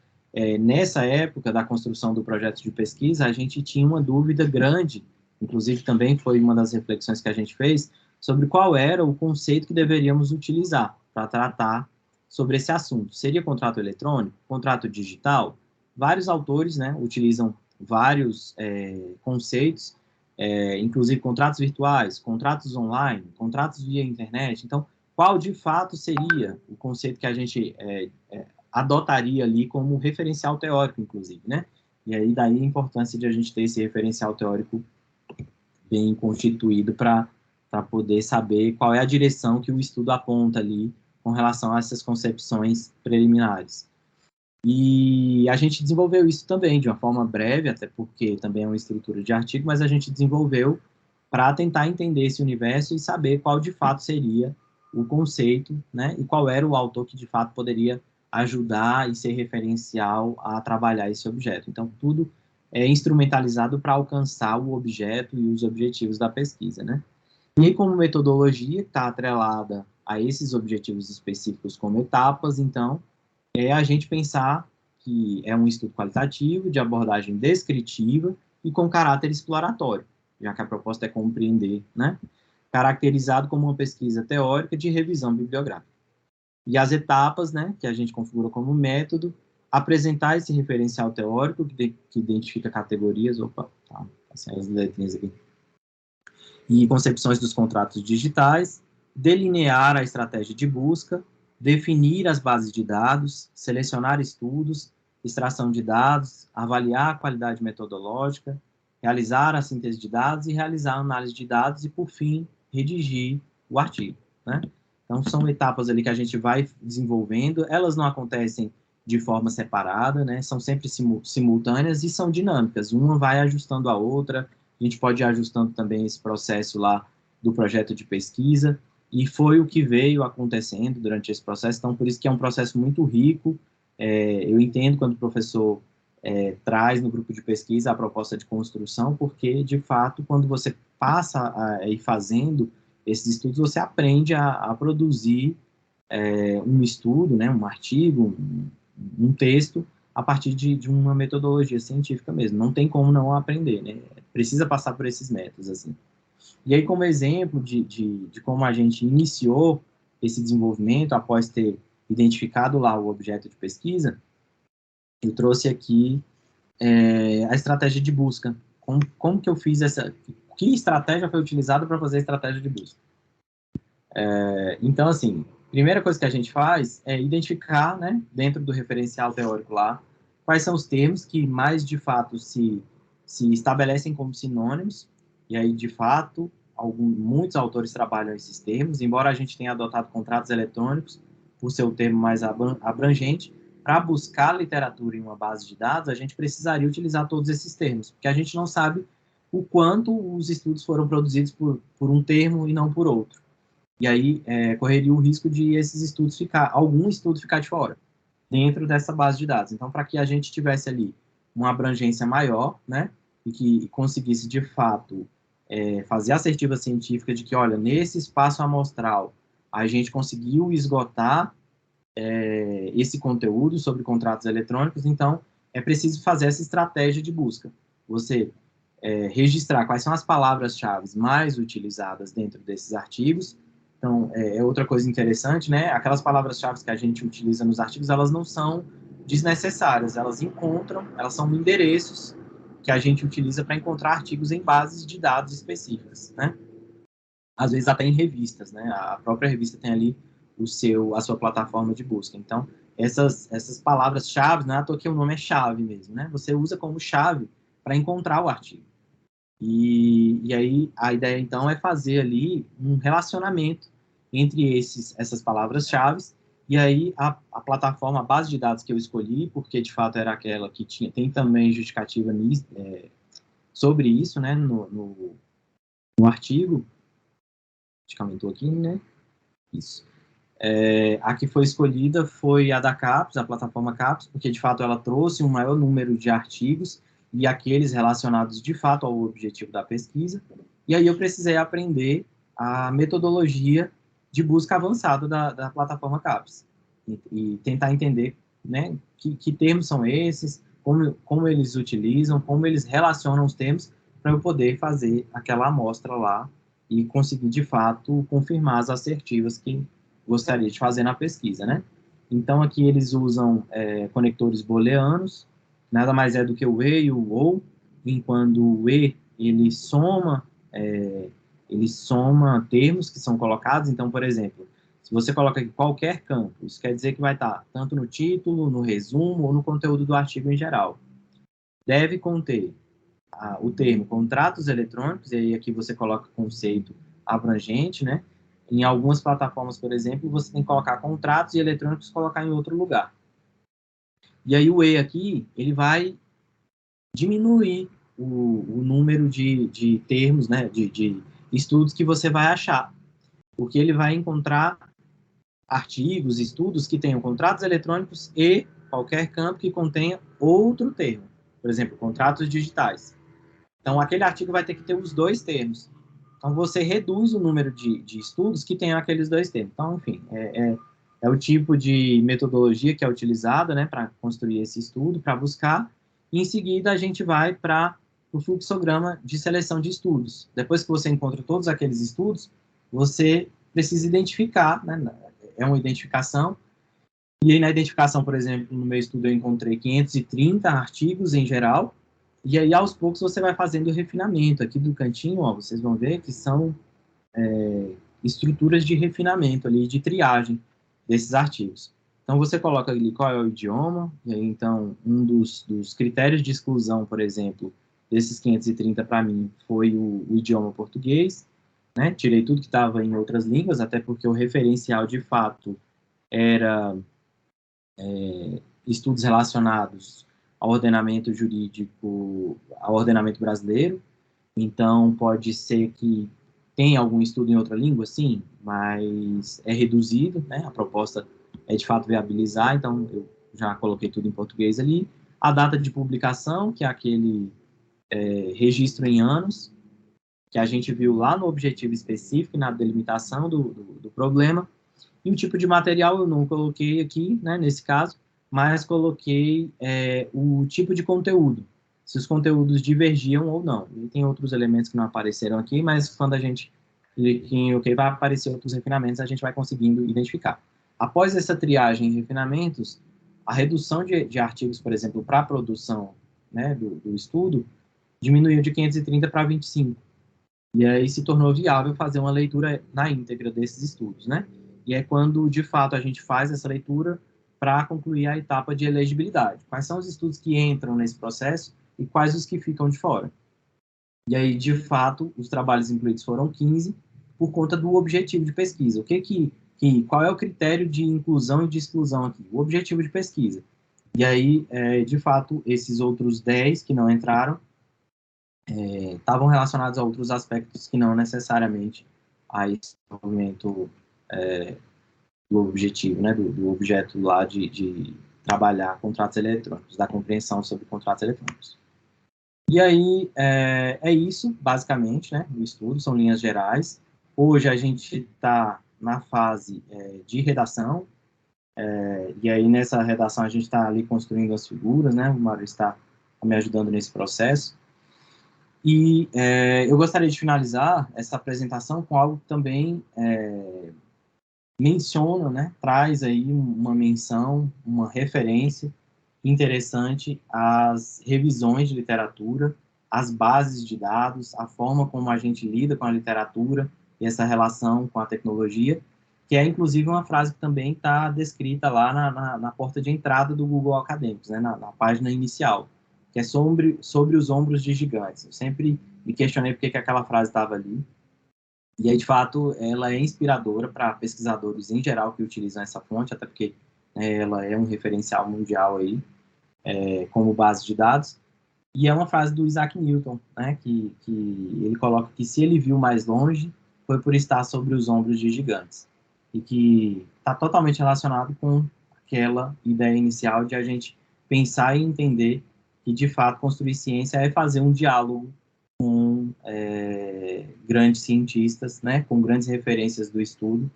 nessa época da construção do projeto de pesquisa, a gente tinha uma dúvida grande, inclusive também foi uma das reflexões que a gente fez, sobre qual era o conceito que deveríamos utilizar para tratar sobre esse assunto. Seria contrato eletrônico? Contrato digital? Vários autores, né, utilizam vários conceitos, inclusive contratos virtuais, contratos online, contratos via internet. Então, qual de fato seria o conceito que a gente adotaria ali como referencial teórico, inclusive, né? E aí daí a importância de a gente ter esse referencial teórico bem constituído para poder saber qual é a direção que o estudo aponta ali com relação a essas concepções preliminares. E a gente desenvolveu isso também de uma forma breve, até porque também é uma estrutura de artigo, mas a gente desenvolveu para tentar entender esse universo e saber qual de fato seria o conceito, né, e qual era o autor que de fato poderia ajudar e ser referencial a trabalhar esse objeto. Então, tudo é instrumentalizado para alcançar o objeto e os objetivos da pesquisa, né? E aí, como metodologia está atrelada a esses objetivos específicos como etapas, então, é a gente pensar que é um estudo qualitativo, de abordagem descritiva e com caráter exploratório, já que a proposta é compreender, né? Caracterizado como uma pesquisa teórica de revisão bibliográfica. E as etapas, né, que a gente configura como método, apresentar esse referencial teórico que identifica categorias, as letrinhas aqui, e concepções dos contratos digitais, delinear a estratégia de busca, definir as bases de dados, selecionar estudos, extração de dados, avaliar a qualidade metodológica, realizar a síntese de dados e realizar a análise de dados e, por fim, redigir o artigo, né? Então, são etapas ali que a gente vai desenvolvendo, elas não acontecem de forma separada, né? São sempre simultâneas e são dinâmicas, uma vai ajustando a outra, a gente pode ir ajustando também esse processo lá do projeto de pesquisa, e foi o que veio acontecendo durante esse processo, então por isso que é um processo muito rico. Eu entendo quando o professor traz no grupo de pesquisa a proposta de construção, porque, de fato, quando você passa a ir fazendo esses estudos, você aprende a produzir um estudo, né, um artigo, um texto, a partir de uma metodologia científica mesmo. Não tem como não aprender, né? Precisa passar por esses métodos, assim. E aí, como exemplo de como a gente iniciou esse desenvolvimento, após ter identificado lá o objeto de pesquisa, eu trouxe aqui a estratégia de busca. Como que eu fiz essa... Que estratégia foi utilizada para fazer a estratégia de busca? Então, assim, primeira coisa que a gente faz é identificar, né, dentro do referencial teórico lá, quais são os termos que mais, de fato, se estabelecem como sinônimos, e aí, de fato, muitos autores trabalham esses termos, embora a gente tenha adotado contratos eletrônicos, por ser o termo mais abrangente, para buscar literatura em uma base de dados, a gente precisaria utilizar todos esses termos, porque a gente não sabe o quanto os estudos foram produzidos por um termo e não por outro. E aí correria o risco de esses estudos algum estudo ficar de fora, dentro dessa base de dados. Então, para que a gente tivesse ali uma abrangência maior, né, e que conseguisse, de fato, fazer a assertiva científica de que, olha, nesse espaço amostral, a gente conseguiu esgotar esse conteúdo sobre contratos eletrônicos, então é preciso fazer essa estratégia de busca. Você registrar quais são as palavras-chave mais utilizadas dentro desses artigos. Então, é outra coisa interessante, né? Aquelas palavras-chave que a gente utiliza nos artigos, elas não são desnecessárias, elas são endereços que a gente utiliza para encontrar artigos em bases de dados específicas, né? Às vezes até em revistas, né? A própria revista tem ali a sua plataforma de busca. Então, essas palavras-chave, não é à toa que o nome é chave mesmo, né? Você usa como chave para encontrar o artigo. E aí a ideia, então, é fazer ali um relacionamento entre essas palavras-chave, e aí a plataforma, a base de dados que eu escolhi, porque de fato era aquela que tem também justificativa sobre isso, né, no artigo, acho que aumentou aqui, né, isso. A que foi escolhida foi a da CAPES, a plataforma CAPES, porque de fato ela trouxe um maior número de artigos e aqueles relacionados de fato ao objetivo da pesquisa. E aí eu precisei aprender a metodologia de busca avançada da plataforma CAPES e tentar entender, né, que termos são esses, como eles utilizam, como eles relacionam os termos, para eu poder fazer aquela amostra lá e conseguir de fato confirmar as assertivas que gostaria de fazer na pesquisa, né? Então, aqui eles usam conectores booleanos, nada mais é do que o e e o ou, enquanto o e, ele soma termos que são colocados. Então, por exemplo, se você coloca aqui qualquer campo, isso quer dizer que vai estar tanto no título, no resumo ou no conteúdo do artigo em geral. Deve conter o termo contratos eletrônicos, e aí aqui você coloca conceito abrangente, né? Em algumas plataformas, por exemplo, você tem que colocar contratos e eletrônicos, colocar em outro lugar. E aí o E aqui, ele vai diminuir o número de termos, né, de estudos que você vai achar, porque ele vai encontrar artigos, estudos que tenham contratos eletrônicos e qualquer campo que contenha outro termo. Por exemplo, contratos digitais. Então, aquele artigo vai ter que ter os dois termos. Então, você reduz o número de estudos que tenham aqueles dois termos. Então, enfim, é o tipo de metodologia que é utilizada, né, para construir esse estudo, para buscar. E, em seguida, a gente vai para o fluxograma de seleção de estudos. Depois que você encontra todos aqueles estudos, você precisa identificar, né, é uma identificação. E aí, na identificação, por exemplo, no meu estudo eu encontrei 530 artigos em geral. E aí, aos poucos, você vai fazendo o refinamento. Aqui do cantinho, ó, vocês vão ver que são estruturas de refinamento ali, de triagem desses artigos. Então, você coloca ali qual é o idioma, e aí, então, um dos critérios de exclusão, por exemplo, desses 530 para mim, foi o idioma português, né? Tirei tudo que estava em outras línguas, até porque o referencial, de fato, era estudos relacionados ao ordenamento jurídico, ao ordenamento brasileiro. Então, pode ser que tenha algum estudo em outra língua, sim, mas é reduzido, né? A proposta é, de fato, viabilizar, então eu já coloquei tudo em português ali. A data de publicação, que é aquele registro em anos, que a gente viu lá no objetivo específico, na delimitação do problema. E o tipo de material eu não coloquei aqui, né, nesse caso, mas coloquei o tipo de conteúdo. se os conteúdos divergiam ou não. E tem outros elementos que não apareceram aqui, mas quando a gente clica em OK, vai aparecer outros refinamentos, a gente vai conseguindo identificar. Após essa triagem e refinamentos, a redução de artigos, por exemplo, para a produção, né, do estudo, diminuiu de 530 para 25. E aí se tornou viável fazer uma leitura na íntegra desses estudos, né? E é quando, de fato, a gente faz essa leitura para concluir a etapa de elegibilidade. Quais são os estudos que entram nesse processo e quais os que ficam de fora? E aí, de fato, os trabalhos incluídos foram 15 por conta do objetivo de pesquisa. Qual é o critério de inclusão e de exclusão aqui? O objetivo de pesquisa. E aí, de fato, esses outros 10 que não entraram estavam relacionados a outros aspectos que não necessariamente a esse movimento do objetivo, né, do objeto lá de trabalhar contratos eletrônicos, da compreensão sobre contratos eletrônicos. E aí, é isso, basicamente, né, o estudo, são linhas gerais. Hoje a gente está na fase de redação, e aí nessa redação a gente está ali construindo as figuras, né, o Mário está me ajudando nesse processo. E eu gostaria de finalizar essa apresentação com algo que também menciona, né, traz aí uma menção, uma referência interessante às revisões de literatura, às bases de dados, a forma como a gente lida com a literatura e essa relação com a tecnologia, que é inclusive uma frase que também está descrita lá na porta de entrada do Google Acadêmicos, né, na página inicial, que é sobre os ombros de gigantes. Eu sempre me questionei por que aquela frase estava ali, e aí, de fato, ela é inspiradora para pesquisadores em geral que utilizam essa fonte, até porque ela é um referencial mundial aí, como base de dados. E é uma frase do Isaac Newton, né, que ele coloca que se ele viu mais longe, foi por estar sobre os ombros de gigantes. E que está totalmente relacionado com aquela ideia inicial de a gente pensar e entender que, de fato, construir ciência é fazer um diálogo com grandes cientistas, né, com grandes referências do estudo,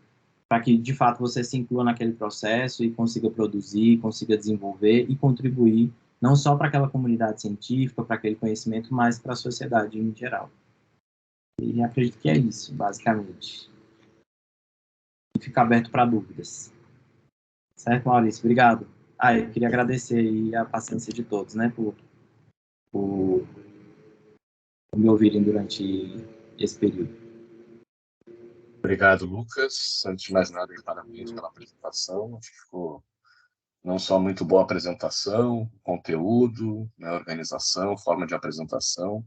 para que, de fato, você se inclua naquele processo e consiga produzir, consiga desenvolver e contribuir, não só para aquela comunidade científica, para aquele conhecimento, mas para a sociedade em geral. E acredito que é isso, basicamente. E fica aberto para dúvidas. Certo, Maurício? Obrigado. Eu queria agradecer aí a paciência de todos, né, por me ouvirem durante esse período. Obrigado, Lucas. Antes de mais nada, parabéns pela apresentação. Acho que ficou não só muito boa a apresentação, conteúdo, né, organização, forma de apresentação.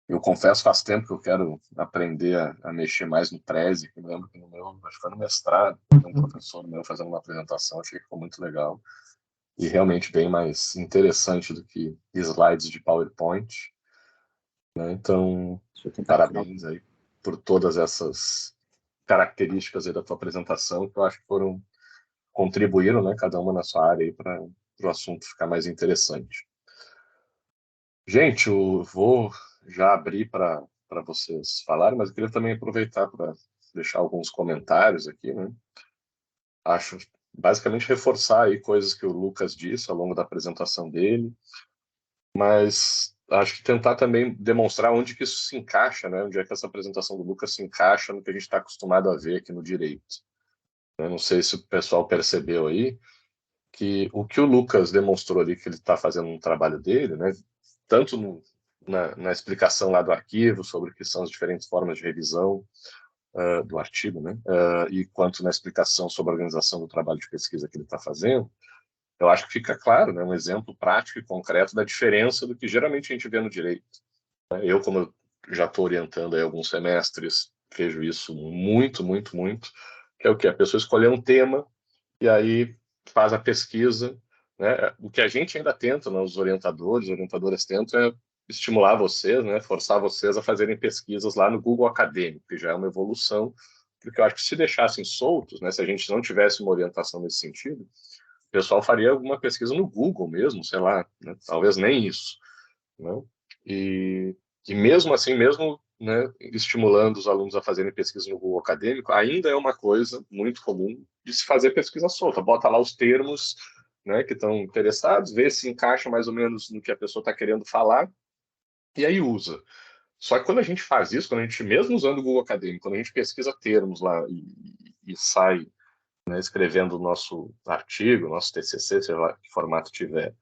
Eu confesso, faz tempo que eu quero aprender a mexer mais no Prezi, que eu lembro que acho que foi no mestrado, um professor meu fazendo uma apresentação, achei que ficou muito legal. E realmente bem mais interessante do que slides de PowerPoint. Né? Então, parabéns aí por todas essas características aí da tua apresentação, que eu acho que contribuíram, né, cada uma na sua área aí para o assunto ficar mais interessante. Gente, eu vou já abrir para vocês falarem, mas eu queria também aproveitar para deixar alguns comentários aqui, né? Acho basicamente reforçar aí coisas que o Lucas disse ao longo da apresentação dele, mas acho que tentar também demonstrar onde que isso se encaixa, né? Onde é que essa apresentação do Lucas se encaixa no que a gente está acostumado a ver aqui no direito. Eu não sei se o pessoal percebeu aí que o que o Lucas demonstrou ali que ele está fazendo no trabalho dele, né? Tanto na explicação lá do arquivo sobre o que são as diferentes formas de revisão do artigo, né? E quanto na explicação sobre a organização do trabalho de pesquisa que ele está fazendo, eu acho que fica claro, né? Um exemplo prático e concreto da diferença do que geralmente a gente vê no direito. Eu, como eu já estou orientando aí alguns semestres, vejo isso muito, muito, muito, que é o que? A pessoa escolher um tema e aí faz a pesquisa, né? O que a gente ainda tenta, né, os orientadoras tentam é estimular vocês, né, forçar vocês a fazerem pesquisas lá no Google Acadêmico, que já é uma evolução, porque eu acho que se deixassem soltos, né, se a gente não tivesse uma orientação nesse sentido, o pessoal faria alguma pesquisa no Google mesmo, sei lá, né, talvez nem isso, né? E mesmo assim, mesmo, né, estimulando os alunos a fazerem pesquisa no Google Acadêmico, ainda é uma coisa muito comum de se fazer pesquisa solta. Bota lá os termos né, que estão interessados, vê se encaixa mais ou menos no que a pessoa está querendo falar, e aí usa. Só que quando a gente faz isso, quando a gente, mesmo usando o Google Acadêmico, quando a gente pesquisa termos lá e sai, né, escrevendo o nosso artigo, nosso TCC, sei lá que formato tiver,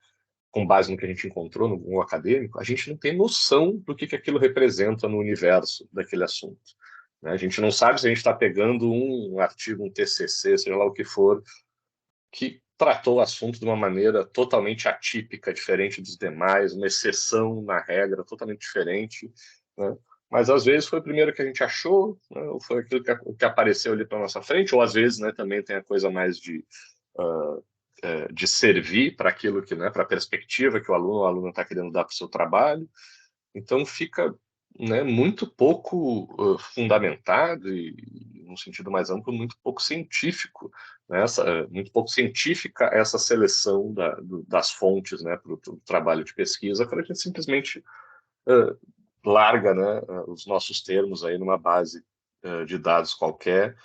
com base no que a gente encontrou no Google Acadêmico, a gente não tem noção do que aquilo representa no universo daquele assunto, né? A gente não sabe se a gente está pegando um artigo, um TCC, seja lá o que for, que tratou o assunto de uma maneira totalmente atípica, diferente dos demais, uma exceção na regra, totalmente diferente, né? Mas às vezes foi o primeiro que a gente achou, né? Ou foi aquilo que apareceu ali para nossa frente, ou às vezes, né, também tem a coisa mais de servir para aquilo que, né, para a perspectiva que o aluno está querendo dar para o seu trabalho. Então fica, né, muito pouco fundamentado e, num sentido mais amplo, muito pouco científico, né, muito pouco científica essa seleção das fontes, né, para o trabalho de pesquisa, quando a gente simplesmente larga, né, os nossos termos aí numa base de dados qualquer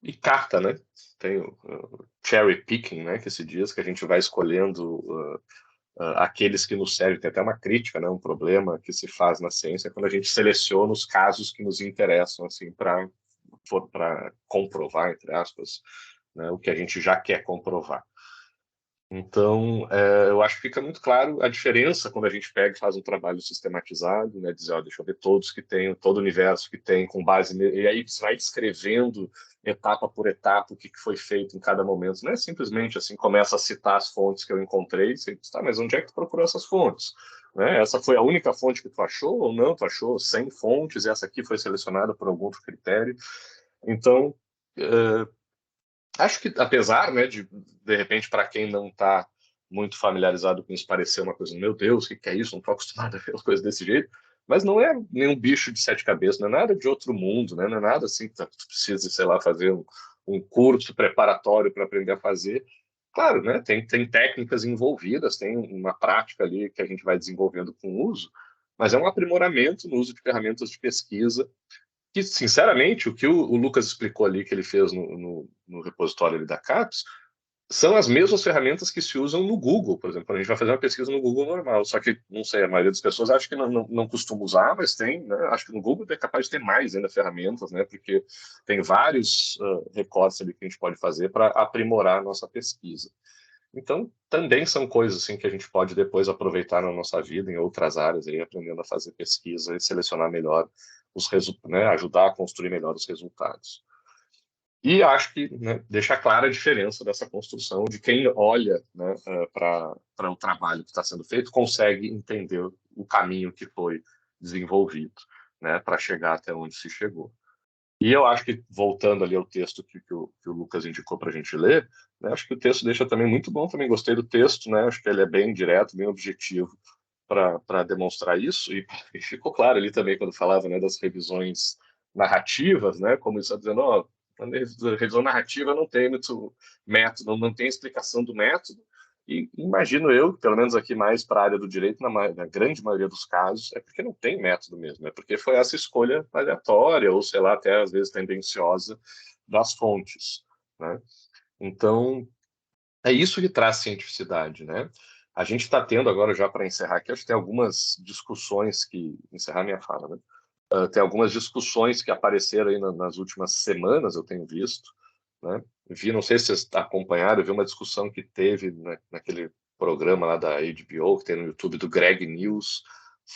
e carta, né? Tem o cherry picking, né, que se diz, que a gente vai escolhendo aqueles que nos servem. Tem até uma crítica, né, um problema que se faz na ciência quando a gente seleciona os casos que nos interessam, assim, para comprovar, entre aspas, né, o que a gente já quer comprovar. Então, eu acho que fica muito claro a diferença quando a gente pega e faz um trabalho sistematizado, né? Dizer, ó, deixa eu ver todos que tem, todo o universo que tem, com base e aí você vai descrevendo etapa por etapa o que foi feito em cada momento. Não é simplesmente assim, começa a citar as fontes que eu encontrei, você diz, tá, mas onde é que tu procurou essas fontes? Né? Essa foi a única fonte que tu achou ou não? Tu achou 100 fontes e essa aqui foi selecionada por algum outro critério? Então, acho que, apesar, né, de repente, para quem não está muito familiarizado com isso, parecer uma coisa, meu Deus, o que é isso? Não estou acostumado a ver as coisas desse jeito. Mas não é nenhum bicho de sete cabeças, não é nada de outro mundo, né? Não é nada assim que tu precisa, sei lá, fazer um curso preparatório para aprender a fazer. Claro, né? Tem técnicas envolvidas, tem uma prática ali que a gente vai desenvolvendo com o uso, mas é um aprimoramento no uso de ferramentas de pesquisa que, sinceramente, o que o Lucas explicou ali, que ele fez no repositório ali da CAPES, são as mesmas ferramentas que se usam no Google, por exemplo. Quando a gente vai fazer uma pesquisa no Google normal. Só que, não sei, a maioria das pessoas acha que não costuma usar, mas tem, né? Acho que no Google é capaz de ter mais ainda ferramentas, né? Porque tem vários recortes ali que a gente pode fazer para aprimorar a nossa pesquisa. Então, também são coisas assim que a gente pode depois aproveitar na nossa vida, em outras áreas, aí, aprendendo a fazer pesquisa e selecionar melhor os resultados, né, ajudar a construir melhor os resultados. E acho que, né, deixa clara a diferença dessa construção de quem olha, né, para o trabalho que está sendo feito, consegue entender o caminho que foi desenvolvido, né, para chegar até onde se chegou. E eu acho que, voltando ali ao texto que o Lucas indicou para a gente ler, né, acho que o texto deixa também muito bom, também gostei do texto, né, acho que ele é bem direto, bem objetivo para demonstrar isso, e ficou claro ali também quando falava, né, das revisões narrativas, né, como isso está dizendo, ó, a revisão narrativa não tem muito método, não tem explicação do método, e imagino eu, pelo menos aqui mais para a área do direito, na grande maioria dos casos, é porque não tem método mesmo, é porque foi essa escolha aleatória, ou sei lá, até às vezes tendenciosa das fontes, né? Então, é isso que traz cientificidade, né? A gente está tendo agora, já para encerrar aqui, acho que tem algumas discussões que... Encerrar minha fala, né? Tem algumas discussões que apareceram aí nas últimas semanas, eu tenho visto, né? Não sei se vocês acompanharam, eu vi uma discussão que teve, né, naquele programa lá da HBO, que tem no YouTube, do Greg News,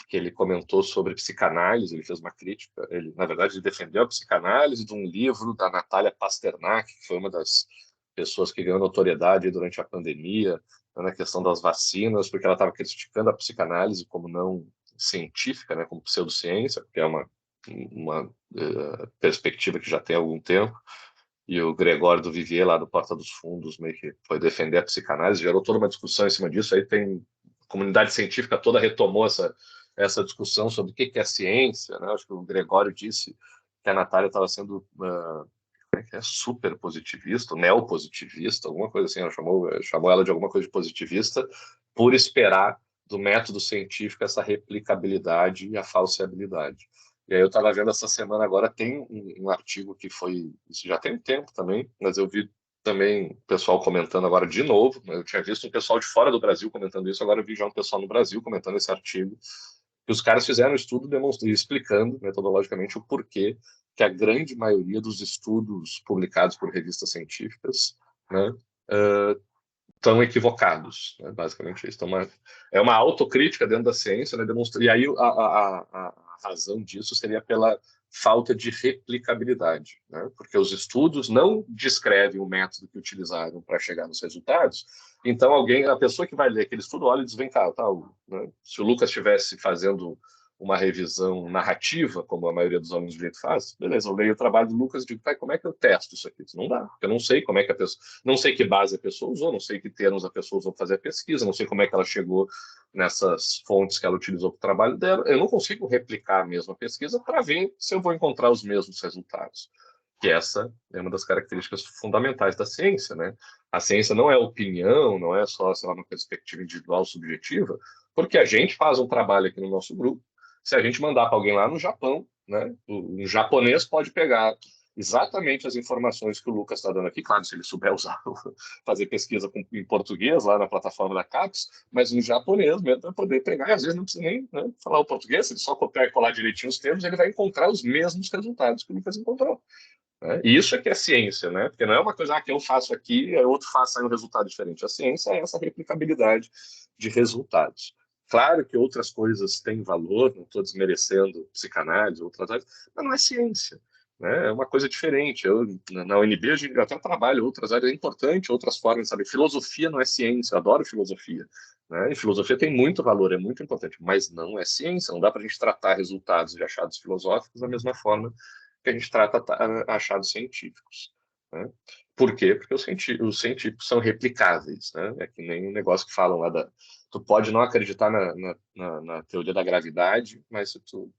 que ele comentou sobre psicanálise, ele fez uma crítica, na verdade, ele defendeu a psicanálise de um livro da Natália Pasternak, que foi uma das pessoas que ganhou notoriedade durante a pandemia, na questão das vacinas, porque ela estava criticando a psicanálise como não científica, né, como pseudociência, porque é uma perspectiva que já tem algum tempo, e o Gregório do Vivier, lá do Porta dos Fundos, meio que foi defender a psicanálise, gerou toda uma discussão em cima disso, aí tem a comunidade científica toda retomou essa discussão sobre o que é ciência, né? Acho que o Gregório disse que a Natália estava sendo super positivista, neopositivista, alguma coisa assim, ela chamou ela de alguma coisa de positivista, por esperar do método científico essa replicabilidade e a falseabilidade. E aí eu estava vendo essa semana agora, tem um artigo que foi, isso já tem um tempo também, mas eu vi também o pessoal comentando agora de novo, né? Eu tinha visto um pessoal de fora do Brasil comentando isso, agora eu vi já um pessoal no Brasil comentando esse artigo, que os caras fizeram um estudo explicando metodologicamente o porquê que a grande maioria dos estudos publicados por revistas científicas, né, estão equivocados, né? Basicamente isso. Então, é uma autocrítica dentro da ciência, né? E aí a razão disso seria pela falta de replicabilidade, né? Porque os estudos não descrevem o método que utilizaram para chegar nos resultados. Então, a pessoa que vai ler aquele estudo, olha e diz, vem cá, tá, né? Se o Lucas estivesse fazendo uma revisão narrativa, como a maioria dos alunos de direito faz, beleza, eu leio o trabalho do Lucas e digo, tá, como é que eu testo isso aqui? Não dá, porque eu não sei como é que a pessoa, não sei que base a pessoa usou, não sei que termos a pessoa usou para fazer a pesquisa, não sei como é que ela chegou nessas fontes que ela utilizou para o trabalho dela, eu não consigo replicar a mesma pesquisa para ver se eu vou encontrar os mesmos resultados. Que essa é uma das características fundamentais da ciência, né? A ciência não é opinião, não é só, sei lá, uma perspectiva individual subjetiva, porque a gente faz um trabalho aqui no nosso grupo. Se a gente mandar para alguém lá no Japão, né, um japonês pode pegar exatamente as informações que o Lucas está dando aqui, claro, se ele souber usar, fazer pesquisa em português lá na plataforma da CAPES, mas em japonês mesmo vai poder pegar, e às vezes não precisa nem, né, falar o português, se ele só copiar e colar direitinho os termos, ele vai encontrar os mesmos resultados que o Lucas encontrou. Né? E isso é que é ciência, né? Porque não é uma coisa que eu faço aqui e outro faz um resultado diferente. A ciência é essa replicabilidade de resultados. Claro que outras coisas têm valor, não estou desmerecendo psicanálise, outras áreas, mas não é ciência. Né? É uma coisa diferente. Na UNB, a gente até trabalha outras áreas, é importante, outras formas de saber. Filosofia não é ciência, eu adoro filosofia. Né? E filosofia tem muito valor, é muito importante, mas não é ciência. Não dá para a gente tratar resultados de achados filosóficos da mesma forma que a gente trata achados científicos. Né? Por quê? Porque os científicos são replicáveis. Né? É que nem um negócio que falam lá da... Tu pode não acreditar na teoria da gravidade, mas se tu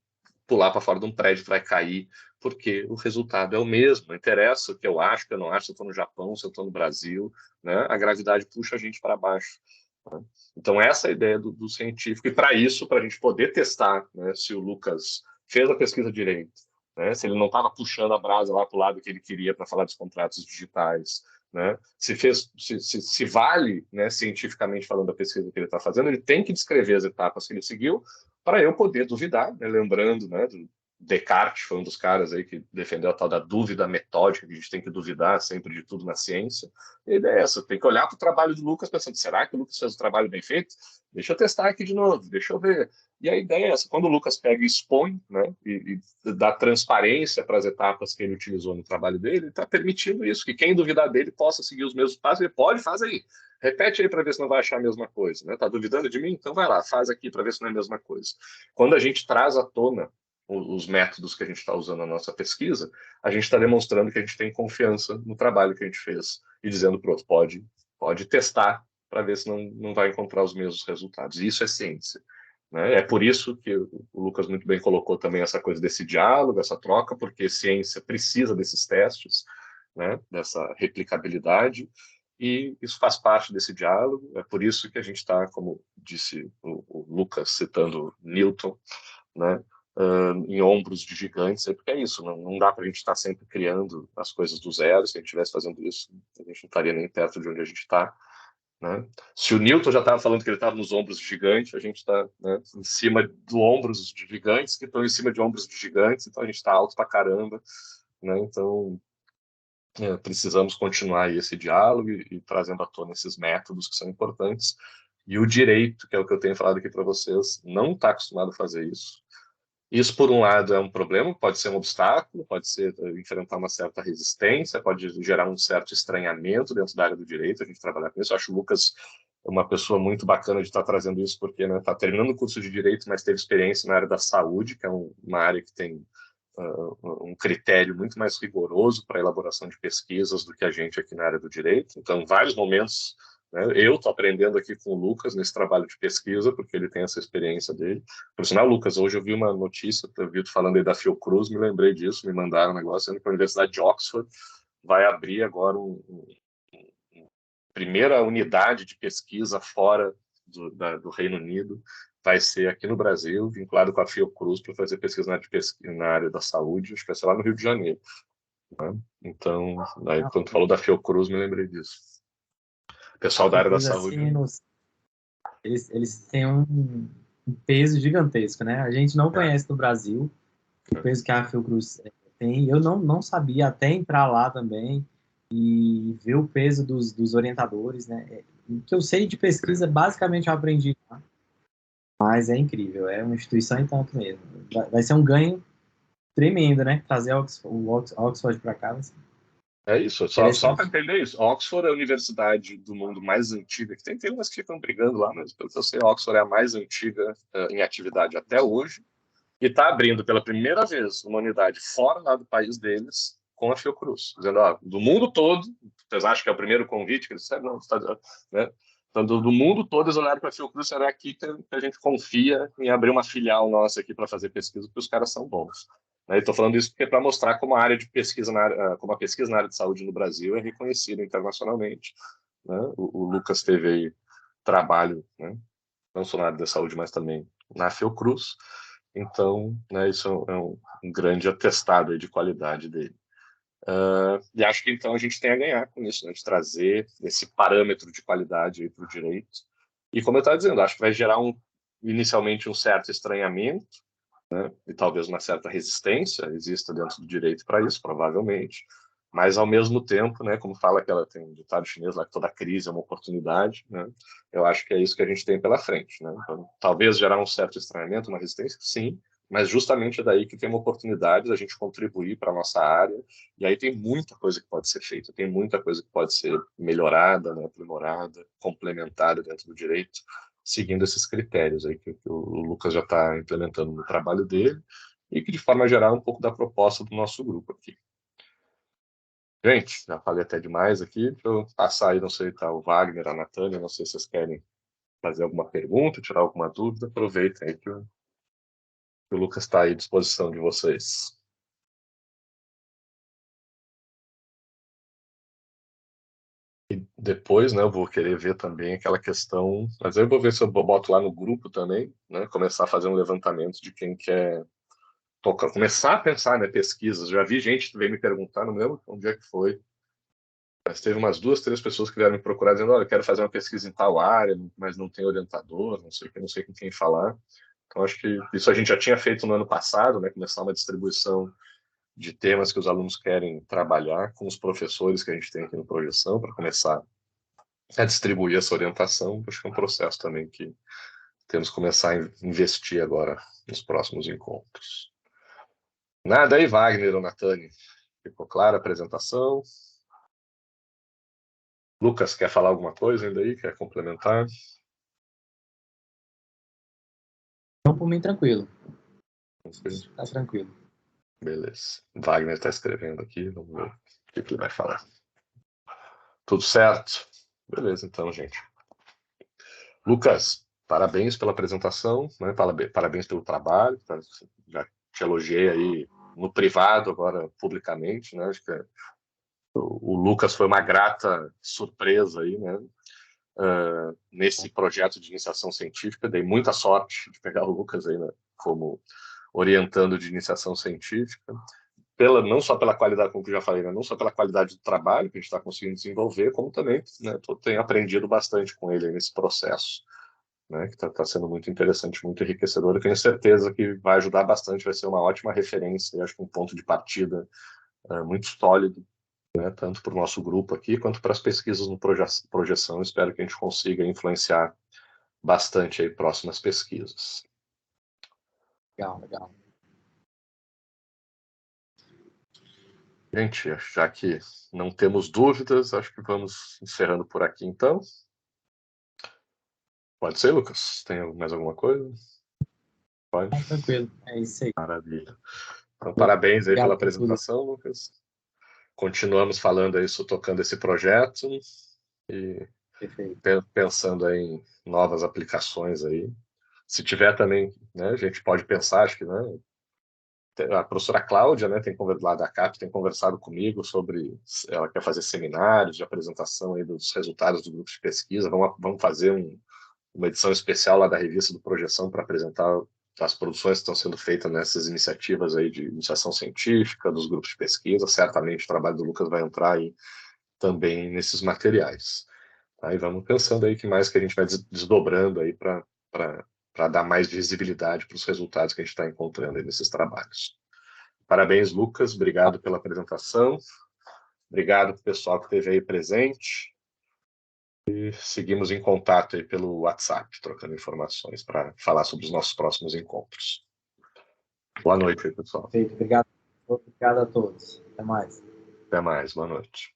pular para fora de um prédio, tu vai cair, porque o resultado é o mesmo. Não interessa o que eu acho, o que eu não acho, se eu estou no Japão, se eu estou no Brasil, né? A gravidade puxa a gente para baixo. Né? Então, essa é a ideia do científico. E para isso, para a gente poder testar, né, se o Lucas fez a pesquisa direito, né, se ele não estava puxando a brasa lá para o lado que ele queria para falar dos contratos digitais, né, se vale, né, cientificamente falando, a pesquisa que ele está fazendo, ele tem que descrever as etapas que ele seguiu para eu poder duvidar, né, lembrando, né, do Descartes foi um dos caras aí que defendeu a tal da dúvida metódica, que a gente tem que duvidar sempre de tudo na ciência. E a ideia é essa, tem que olhar para o trabalho do Lucas pensando, será que o Lucas fez o trabalho bem feito? Deixa eu testar aqui de novo, deixa eu ver. E a ideia é essa, quando o Lucas pega e expõe, né, e dá transparência para as etapas que ele utilizou no trabalho dele, ele está permitindo isso, que quem duvidar dele possa seguir os mesmos passos, ele pode, faz aí. Repete aí para ver se não vai achar a mesma coisa. Né? Tá duvidando de mim? Então vai lá, faz aqui para ver se não é a mesma coisa. Quando a gente traz à tona os métodos que a gente está usando na nossa pesquisa, a gente está demonstrando que a gente tem confiança no trabalho que a gente fez e dizendo, pronto, pode testar para ver se não vai encontrar os mesmos resultados. E isso é ciência. Né? É por isso que o Lucas muito bem colocou também essa coisa desse diálogo, essa troca, porque ciência precisa desses testes, né? Dessa replicabilidade, e isso faz parte desse diálogo. É por isso que a gente está, como disse o Lucas, citando Newton, né? Em ombros de gigantes, porque é isso, não dá para a gente estar sempre criando as coisas do zero. Se a gente estivesse fazendo isso, a gente não estaria nem perto de onde a gente está. Né? Se o Newton já estava falando que ele estava nos ombros de gigante, a gente está, né, em cima de ombros de gigantes que estão em cima de ombros de gigantes, então a gente está alto pra caramba. Né? Então, precisamos continuar esse diálogo e trazendo à tona esses métodos que são importantes. E o direito, que é o que eu tenho falado aqui para vocês, não está acostumado a fazer isso. Isso, por um lado, é um problema, pode ser um obstáculo, pode ser enfrentar uma certa resistência, pode gerar um certo estranhamento dentro da área do direito, a gente trabalhar com isso. Eu acho o Lucas uma pessoa muito bacana de estar trazendo isso, porque está terminando o curso de direito, mas teve experiência na área da saúde, que é uma área que tem um critério muito mais rigoroso para a elaboração de pesquisas do que a gente aqui na área do direito. Então, em vários momentos, né, eu estou aprendendo aqui com o Lucas nesse trabalho de pesquisa, porque ele tem essa experiência dele. Por sinal, Lucas, hoje eu vi uma notícia, eu vi tu falando aí da Fiocruz, me lembrei disso, me mandaram um negócio, sendo que a Universidade de Oxford vai abrir agora primeira unidade de pesquisa fora do Reino Unido, vai ser aqui no Brasil, vinculado com a Fiocruz, para fazer pesquisa na área da saúde, acho que vai ser lá no Rio de Janeiro. Então, aí, quando falou da Fiocruz, me lembrei disso. Pessoal da área da saúde. Assim, eles têm um peso gigantesco, né? A gente não conhece no Brasil o peso que a Fiocruz tem. Eu não sabia até entrar lá também e ver o peso dos orientadores, né? O que eu sei de pesquisa, basicamente eu aprendi lá, mas é incrível, é uma instituição e tanto mesmo. Vai ser um ganho tremendo, né? Trazer Oxford para cá, vai ser É isso, só para interessante. entender isso. Oxford é a universidade do mundo mais antiga, que tem umas que ficam brigando lá, mas pelo que eu sei, Oxford é a mais antiga em atividade até hoje, e está abrindo pela primeira vez uma unidade fora lá do país deles com a Fiocruz, dizendo, ó, do mundo todo, vocês acham que é o primeiro convite que eles disseram? Não, está, né? Então, do mundo todo, eles olharam para a Fiocruz, será aqui que a gente confia em abrir uma filial nossa aqui para fazer pesquisa, porque os caras são bons. Estou falando isso porque é para mostrar como a área de pesquisa, como a pesquisa na área de saúde no Brasil é reconhecida internacionalmente. Né? O Lucas teve aí trabalho, né? Não só na área da saúde, mas também na Fiocruz. Então, né, isso é um grande atestado aí de qualidade dele. E acho que então a gente tem a ganhar com isso, né, de trazer esse parâmetro de qualidade para o direito. E como eu estava dizendo, acho que vai gerar inicialmente um certo estranhamento, né, e talvez uma certa resistência exista dentro do direito para isso, provavelmente. Mas, ao mesmo tempo, né, como fala que ela tem um ditado chinês lá, que toda crise é uma oportunidade, né, eu acho que é isso que a gente tem pela frente. Né? Então, talvez gerar um certo estranhamento, uma resistência, sim, mas justamente é daí que tem uma oportunidade da gente contribuir para a nossa área, e aí tem muita coisa que pode ser feita, tem muita coisa que pode ser melhorada, né, aprimorada, complementada dentro do direito, seguindo esses critérios aí que o Lucas já está implementando no trabalho dele, e que, de forma geral, é um pouco da proposta do nosso grupo aqui. Gente, já falei até demais aqui. Deixa eu passar aí, não sei, tá o Wagner, a Natânia, não sei se vocês querem fazer alguma pergunta, tirar alguma dúvida. Aproveitem aí que o Lucas está aí à disposição de vocês. E depois, né, eu vou querer ver também aquela questão, mas eu vou ver se eu boto lá no grupo também, né, começar a fazer um levantamento de quem quer tocar, começar a pensar, né, pesquisas. Já vi gente que veio me perguntar, não lembro onde é que foi, mas teve umas 2, 3 pessoas que vieram me procurar dizendo, olha, eu quero fazer uma pesquisa em tal área, mas não tem orientador, não sei com quem falar. Então, acho que isso a gente já tinha feito no ano passado, né, começar uma distribuição de temas que os alunos querem trabalhar com os professores que a gente tem aqui no Projeção, para começar a distribuir essa orientação. Acho que é um processo também que temos que começar a investir agora nos próximos encontros. Nada aí, Wagner ou Natane? Ficou clara a apresentação? Lucas, quer falar alguma coisa ainda aí? Quer complementar? Então, por mim, tranquilo. Tá tranquilo. Beleza. Wagner está escrevendo aqui, vamos ver o que ele vai falar. Tudo certo? Beleza, então, gente. Lucas, parabéns pela apresentação, né? Parabéns pelo trabalho. Já te elogiei aí no privado, agora publicamente, né? Acho que o Lucas foi uma grata surpresa aí, né? Nesse projeto de iniciação científica. Dei muita sorte de pegar o Lucas aí, né, como orientando de iniciação científica. Não só pela qualidade, como eu já falei, né, não só pela qualidade do trabalho que a gente está conseguindo desenvolver, como também, né, tenho aprendido bastante com ele nesse processo, né, que está sendo muito interessante, muito enriquecedor. Eu tenho certeza que vai ajudar bastante, vai ser uma ótima referência, e acho que um ponto de partida muito sólido, né, tanto para o nosso grupo aqui, quanto para as pesquisas no Projeção. Espero que a gente consiga influenciar bastante aí próximas pesquisas. Legal, legal. Gente, já que não temos dúvidas, acho que vamos encerrando por aqui, então. Pode ser, Lucas? Tem mais alguma coisa? Pode? Tá tranquilo. É isso aí. Maravilha. Então, parabéns aí pela Obrigado por tudo. apresentação, Lucas. Continuamos falando aí, tocando esse projeto e Perfeito. pensando aí em novas aplicações aí. Se tiver também, né, a gente pode pensar, acho que, né, a professora Cláudia, né, lá da CAP, tem conversado comigo sobre, ela quer fazer seminários de apresentação aí dos resultados do grupo de pesquisa. Vamos fazer uma edição especial lá da revista do Projeção para apresentar as produções que estão sendo feitas nessas iniciativas aí de iniciação científica, dos grupos de pesquisa. Certamente o trabalho do Lucas vai entrar aí também nesses materiais. Aí vamos pensando aí que mais que a gente vai desdobrando aí para dar mais visibilidade para os resultados que a gente está encontrando aí nesses trabalhos. Parabéns, Lucas. Obrigado pela apresentação. Obrigado para o pessoal que esteve aí presente. E seguimos em contato aí pelo WhatsApp, trocando informações para falar sobre os nossos próximos encontros. Boa noite, pessoal. Perfeito. Obrigado a todos. Até mais. Até mais. Boa noite.